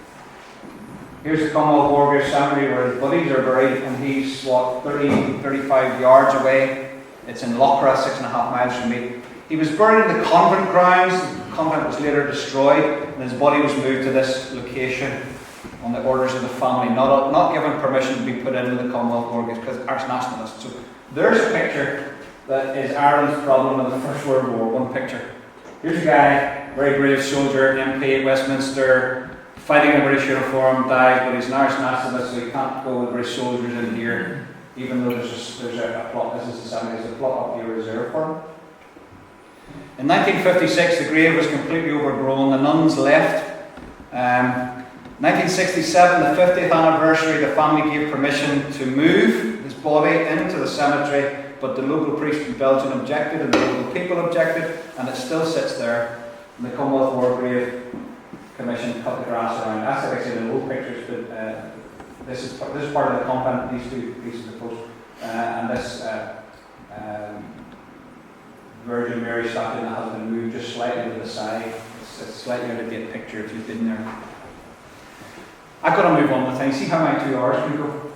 Here's the Commonwealth War Grave Cemetery where his buddies are buried, and he's, 35 yards away. It's in Loughra, 6.5 miles from me. He was buried in the convent grounds. The convent was later destroyed, and his body was moved to this location on the orders of the family, not given permission to be put into the Commonwealth War Graves because Irish nationalists. So there's a picture that is Ireland's problem in the First World War. One picture. Here's a guy, very brave soldier, MP at Westminster, fighting in a British uniform, died, but he's an Irish nationalist, so he can't go with British soldiers in here. Even though there's a plot, this is the 70s, there's a plot up here reserved for him. In 1956, the grave was completely overgrown, the nuns left. 1967, the 50th anniversary, the family gave permission to move his body into the cemetery, but the local priest in Belgium objected, and the local people objected, and it still sits there. And the Commonwealth War Grave Commission cut the grass around. That's like I said in the old pictures, but this is part of the convent, these two pieces of post, and this Virgin Mary statue that has been moved just slightly to the side. It's a slightly out of date picture if you've been there. I've got to move on with things. See how my 2 hours can go.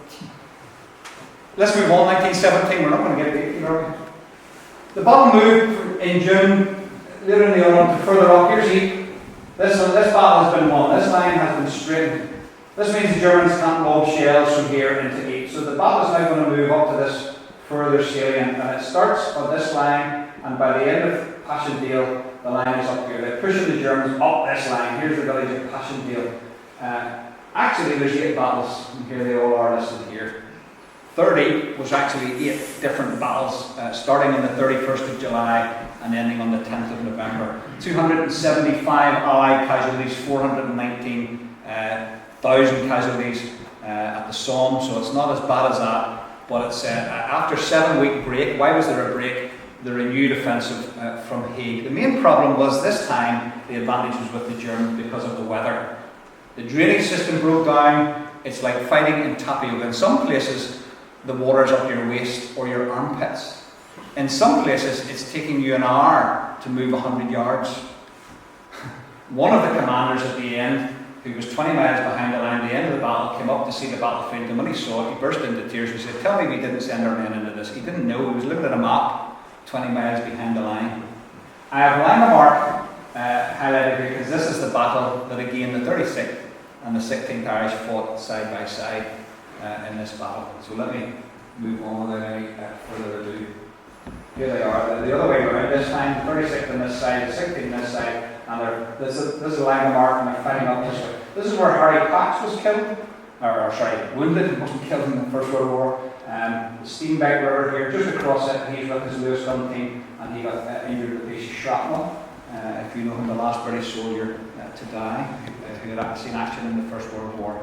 Let's move on. 1917. We're not going to get to 18, are we? The battle moved in June, later in the autumn, to further up. Here's Ypres. This battle has been won. This line has been straightened. This means the Germans can't lob shells from here into Ypres. So the battle is now going to move up to this further salient, and it starts on this line, and by the end of Passchendaele, the line is up here. They're pushing the Germans up this line. Here's the village of Passchendaele. Actually, there's 8 battles, and here they all are listed here. 30 was actually 8 different battles, starting on the 31st of July and ending on the 10th of November. 275 Allied casualties, 419,000 casualties at the Somme, so it's not as bad as that, but it's after a 7-week break. Why was there a break? The renewed offensive from Hague. The main problem was this time the advantage was with the Germans because of the weather. The drainage system broke down. It's like fighting in tapioca. In some places, the water's up your waist or your armpits. In some places, it's taking you an hour to move 100 yards. One of the commanders at the end, who was 20 miles behind the line at the end of the battle, came up to see the battlefield, and when he saw it, he burst into tears. He said, "Tell me we didn't send our men into this." He didn't know. He was looking at a map, 20 miles behind the line. I have landmark highlighted here because this is the battle that again the 36th and the 16th Irish fought side by side in this battle. So let me move on without any further ado. Here they are, the other way around this time, the 36th on this side, the 16th on this side, and this is a landmark, and they're fighting up this way. This is where Harry Cox was killed, wounded. He wasn't killed in the First World War. The Steenbeck River here, just across it, he's with his Lewis gun team, and he got injured with a piece of shrapnel. If you know him, the last British soldier to die, who had seen action in the First World War.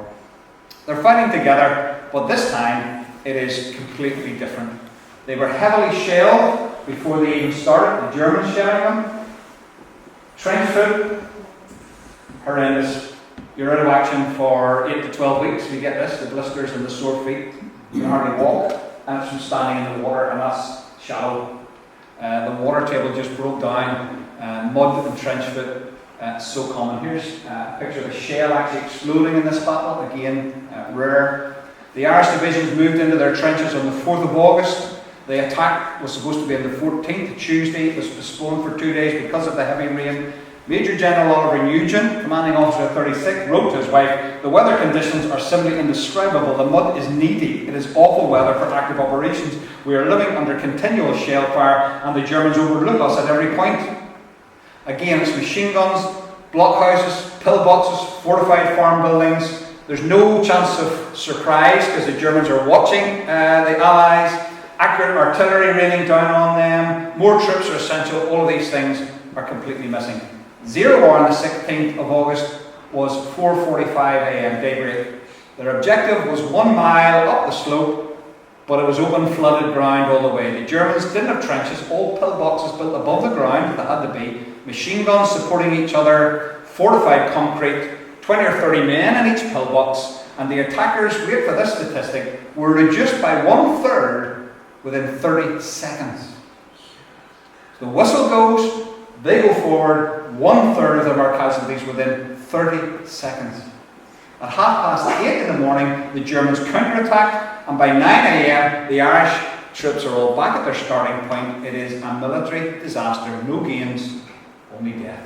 They're fighting together, but this time it is completely different. They were heavily shelled before they even started, the Germans shelling them. Trench foot, horrendous. You're out of action for 8 to 12 weeks. You get this, the blisters and the sore feet. You can hardly walk, and it's from standing in the water, and that's shallow. The water table just broke down. Mud and trench foot, so common. Here's a picture of a shell actually exploding in this battle, again rare. The Irish divisions moved into their trenches on the 4th of August. The attack was supposed to be on the 14th, Tuesday. It was postponed for 2 days because of the heavy rain. Major General Oliver Nugent, commanding officer of 36th, wrote to his wife, "The weather conditions are simply indescribable. The mud is knee-deep. It is awful weather for active operations. We are living under continual shell fire, and the Germans overlook us at every point." Again, it's machine guns, blockhouses, pillboxes, fortified farm buildings. There's no chance of surprise because the Germans are watching the Allies. Accurate artillery raining down on them. More troops are essential. All of these things are completely missing. 0 hour on the 16th of August was 4:45 a.m. daybreak. Their objective was 1 mile up the slope but it was open, flooded ground all the way. The Germans didn't have trenches, all pillboxes built above the ground, that had to be, machine guns supporting each other, fortified concrete, 20 or 30 men in each pillbox, and the attackers, wait for this statistic, were reduced by 1/3 within 30 seconds. So the whistle goes, they go forward, 1/3 of them are casualties within 30 seconds. At 8:30 in the morning, the Germans counterattacked, and by 9 a.m. the Irish troops are all back at their starting point. It is a military disaster, no gains, only death,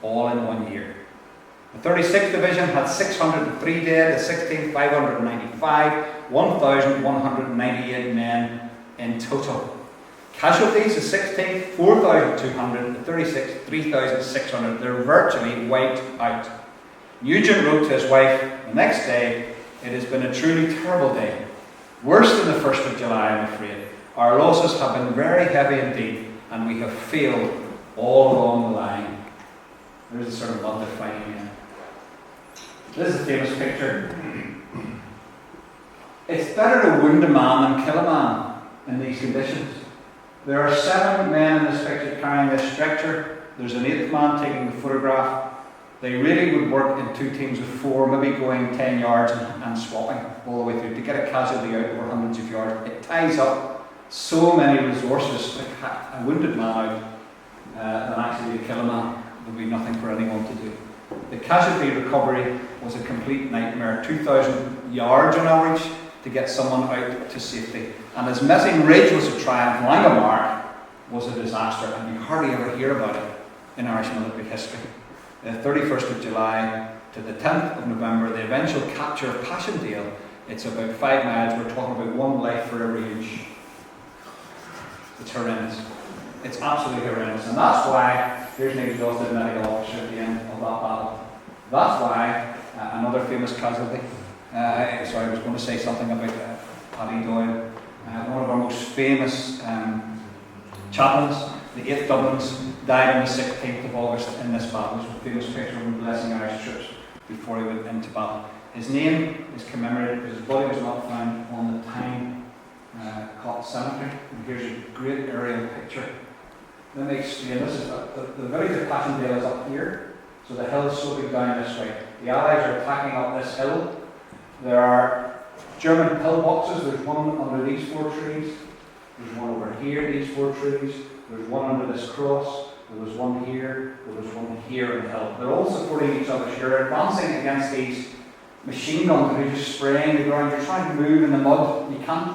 all in 1 year. The 36th Division had 603 dead, the 16th 595, 1,198 men in total. Casualties, the 16th 4,200, the 36th 3,600. They're virtually wiped out. Nugent wrote to his wife the next day, "It has been a truly terrible day. Worse than the 1st of July, I'm afraid. Our losses have been very heavy indeed, and we have failed all along the line." There's the sort of love they're fighting in. This is a famous picture. It's better to wound a man than kill a man in these conditions. There are 7 men in this picture carrying this stretcher. There's an 8th man taking the photograph. They really would work in 2 teams of 4, maybe going 10 yards and swapping all the way through to get a casualty out over hundreds of yards. It ties up so many resources to cut a wounded man out than actually to kill a man. There would be nothing for anyone to do. The casualty recovery was a complete nightmare. 2,000 yards on average to get someone out to safety. And as Messing Ridge was a triumph, Langemarck was a disaster, and you hardly ever hear about it in Irish military history. The 31st of July to the 10th of November, the eventual capture of Passchendaele. It's about 5 miles. We're talking about 1 life for every inch. It's horrendous. It's absolutely horrendous. And that's why there's an exhausted medical officer at the end of that battle. That's why another famous casualty. Sorry, I was going to say something about Paddy Doyle. One of our most famous chaplains, the 8th Dublins, died on the 16th of August in this battle. There's a famous picture of him blessing Irish troops before he went into battle. His name is commemorated because his body was not found on the Tyne Cot Cemetery. And here's a great aerial picture. Let me explain. This is the village of Passchendaele is up here, so the hill is sloping down this way. The Allies are attacking up this hill. There are German pillboxes. There's one under these 4 trees. There's one over here, these 4 trees. There's one under this cross. There was one here. There was one here in the hill. They're all supporting each other. You're advancing against these machine guns that are just spraying the ground. You're trying to move in the mud. You can't.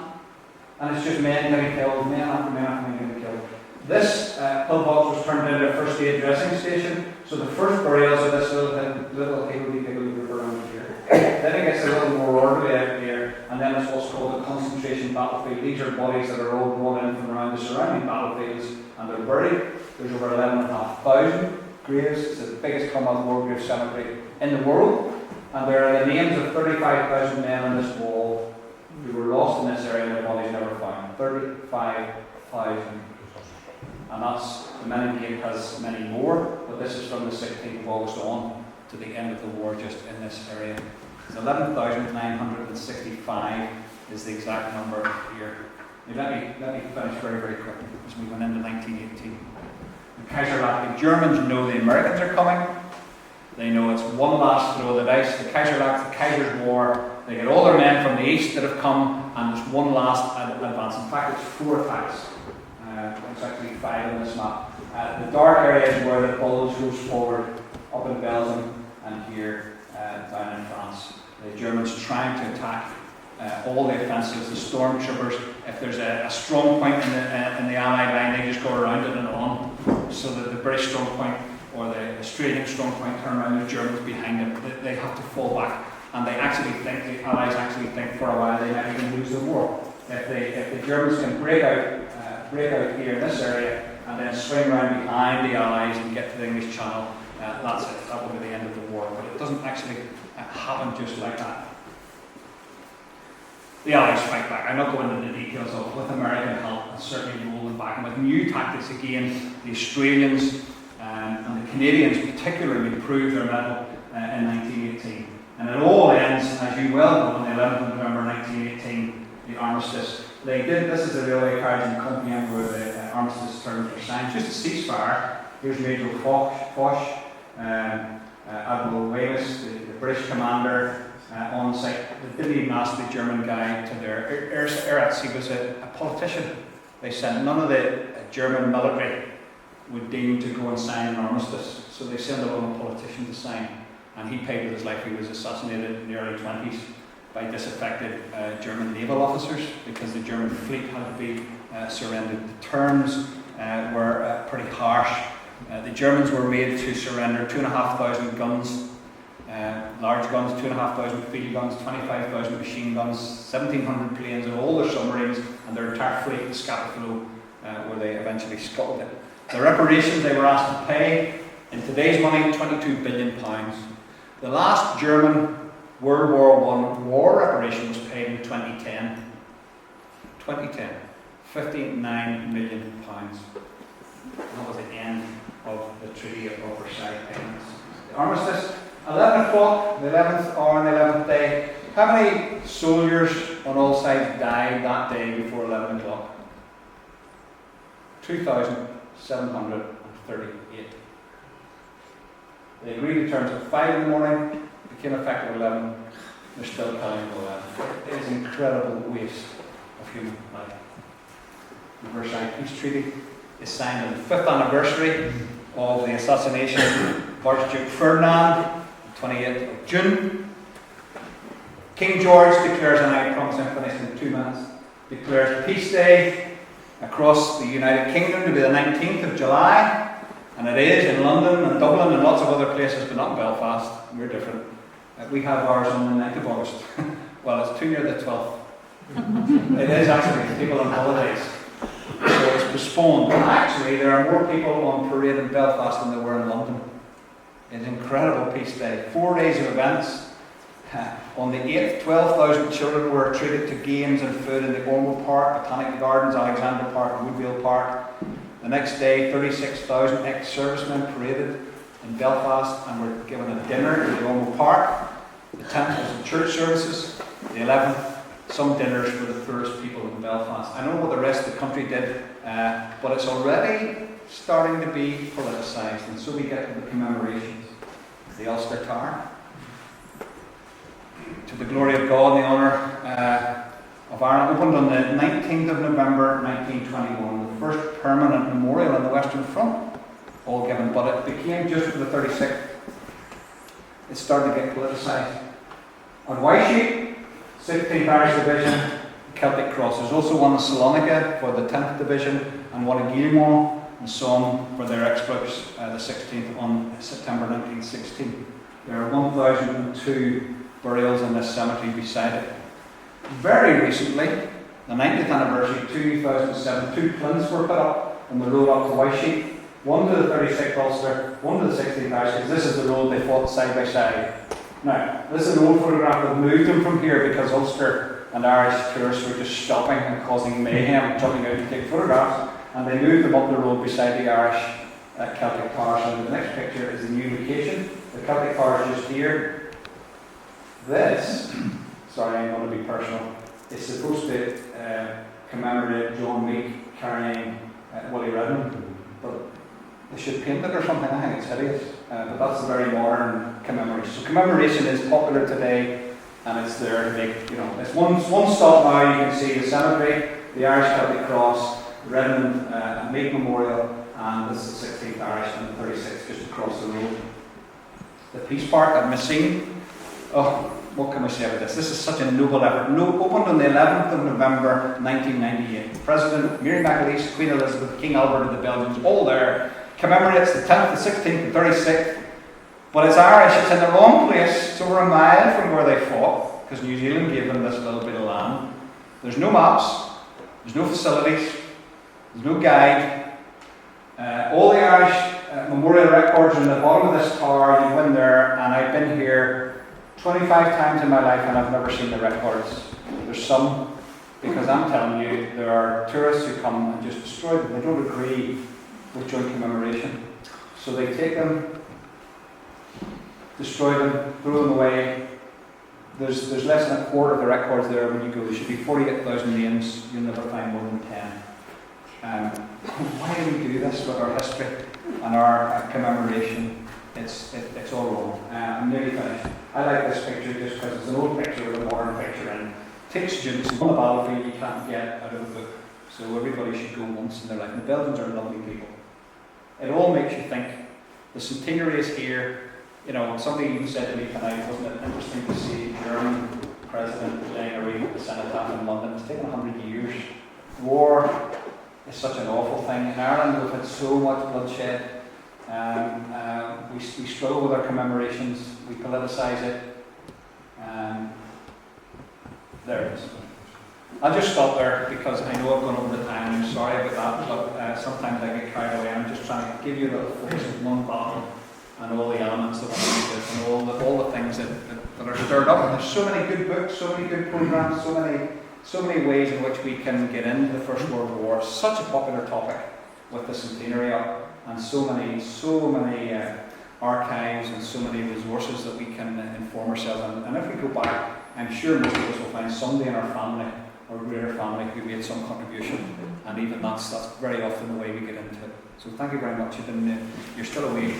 And it's just men getting killed, men after men after men getting killed. This pillbox was turned into a first aid dressing station. So the first burials of this little higgledy-piggledy group around here. Then it gets a little more orderly out there, and then it's what's called a concentration battlefield. These are bodies that are all brought in from around the surrounding battlefields, and they're buried. There's over 11,500 graves. It's the biggest Commonwealth War grave cemetery in the world, and there are the names of 35,000 men on this wall who were lost in this area and their bodies never found. 35,000. And that's, the Menin Gate has many more, but this is from the 16th of August on to the end of the war just in this area. 11,965 is the exact number here. Now let me finish very, very quickly as we went into 1918. The Kaiserlacht, the Germans know the Americans are coming. They know it's one last throw of the dice. The Kaiserlacht, the Kaiser's War, they get all their men from the east that have come, and there's one last advance. In fact, it's 4 attacks. It's actually 5 on this map. The dark area is where the Bulge goes forward, up in Belgium and here down in France. The Germans trying to attack all the offensives, the stormtroopers. If there's a strong point in the Allied line, they just go around it and on. So that the British strong point or the Australian strong point turn around, the Germans behind them. They have to fall back. And they actually think, the Allies actually think for a while they might even lose the war. If the Germans can break out here in this area and then swing around behind the Allies and get to the English Channel, that's it. That will be the end of the war. But it doesn't actually happen just like that. The Allies fight back. I'm not going into the details of with American help and certainly rolling back. And with new tactics again, the Australians and the Canadians particularly improved their mettle in 1918. And it all ends, as you well know, on the 11th of November 1918 the armistice. They did, this is the railway carriage in Compiègne where the armistice terms were signed, just a ceasefire. Here's Major Foch, Admiral Wallace, the British commander on site. They didn't even ask the German guy to their Eretz. He was a politician. They sent none of the German military would deign to go and sign an armistice, so they sent along a politician to sign, and he paid with his life. He was assassinated in the early 20s by disaffected German naval officers because the German fleet had to be surrendered. The terms were pretty harsh. The Germans were made to surrender 2,500 guns, large guns, 2,500 field guns, 25,000 machine guns, 1,700 planes, and all their submarines and their entire fleet, the Scapa where they eventually scuttled it. The reparations they were asked to pay, in today's money, £22 billion. The last German World War I war reparation was paid in 2010. 2010, £59 million. That was the end of the Treaty of Versailles payments. The armistice, 11 o'clock, the 11th hour and the 11th day. How many soldiers on all sides died that day before 11 o'clock? 2,738. They agreed to terms at 5 in the morning, became effective at 11. They're still counting to 11. It is an incredible waste of human life. The Versailles Peace Treaty is signed on the 5th anniversary of the assassination of Archduke Ferdinand, 28th of June. King George declares, and I promise I'm finished in 2 minutes, declares Peace Day across the United Kingdom to be the 19th of July, and it is in London and Dublin and lots of other places, but not in Belfast. We're different. We have ours on the 9th of August. Well, it's too near the 12th. It is actually people on holidays, so it's postponed. But actually, there are more people on parade in Belfast than there were in London. It's an incredible Peace Day. 4 days of events. On the 8th, 12,000 children were treated to games and food in the Ormeau Park, Botanic Gardens, Alexander Park, Woodville Park. The next day, 36,000 ex-servicemen paraded in Belfast and were given a dinner in the Ormeau Park. The 10th was the church services. The 11th, some dinners for the poorest people in Belfast. I don't know what the rest of the country did, but it's already starting to be politicised, and so we get to the commemorations. The Ulster Tower. To the glory of God and the honour of Ireland, opened on the 19th of November 1921, the first permanent memorial on the Western Front, all given, but it became just for the 36th. It started to get politicised. On Whitesheet, 16th Irish Division, Celtic Cross. There's also one in Salonika for the 10th Division, and one in Guillemont and Somme for their exploits, the 16th on September 1916. There are 1,002 burials in this cemetery beside it. Very recently, the 90th anniversary, 2007, 2 plinths were put up on the road up to Whitesheet. One to the 36th Ulster, one to the 16th Irish, because this is the road they fought side by side. Now, this is an old photograph that moved them from here because Ulster and Irish tourists were just stopping and causing mayhem, jumping out to take photographs, and they moved them up the road beside the Irish Celtic Tower. So the next picture is the new location. The Celtic Tower is just here. This, sorry, I'm going to be personal, it's supposed to commemorate John Meek carrying Willie Redmond, but they should paint it or something. I think it's hideous, but that's a very modern commemoration. So commemoration is popular today, and it's there to make, it's one stop now. You can see the cemetery, the Irish Celtic Cross, Redmond Meek Memorial, and this is the 16th Irish and the 36th just across the road. The Peace Park at Messine. Oh, what can we say about this? This is such a noble effort. Opened on the 11th of November 1998. President Mary McAleese, Queen Elizabeth, King Albert of the Belgians, all there. Commemorates the 10th, the 16th, the 36th. But it's Irish. It's in the wrong place. It's over a mile from where they fought, because New Zealand gave them this little bit of land. There's no maps. There's no facilities. There's no guide. All the Irish memorial records are in the bottom of this tower. You go in there, and I've been here 25 times in my life and I've never seen the records. There's some, because I'm telling you, there are tourists who come and just destroy them. They don't agree with joint commemoration. So they take them, destroy them, throw them away. there's less than a quarter of the records there when you go. There should be 48,000 names. You'll never find more than 10. Why do we do this with our history and our commemoration? It's all wrong. I'm nearly finished. I like this picture just because it's an old picture with a modern picture and it takes students on the battlefield you can't get out of a book. So everybody should go once in their life. And the Belgians are lovely people. It all makes you think. The centenary is here. You know, somebody even said to me tonight, wasn't it interesting to see a German president playing a reading at the Cenotaph in London? It's taken 100 years. War is such an awful thing. In Ireland, we've had so much bloodshed. We struggle with our commemorations. We politicise it. There it is. I'll just stop there because I know I've gone over the time. I'm sorry about that, but sometimes I get carried away. I'm just trying to give you a little focus of one battle and all the elements of it and all the things that are stirred up. And there's so many good books, so many good programmes, so many ways in which we can get into the First World War. Such a popular topic with the centenary up, and so many archives and so many resources that we can inform ourselves on. And if we go back, I'm sure most of us will find somebody in our family or greater family who made some contribution, and even that's very often the way we get into it. So thank you very much. You're still awake.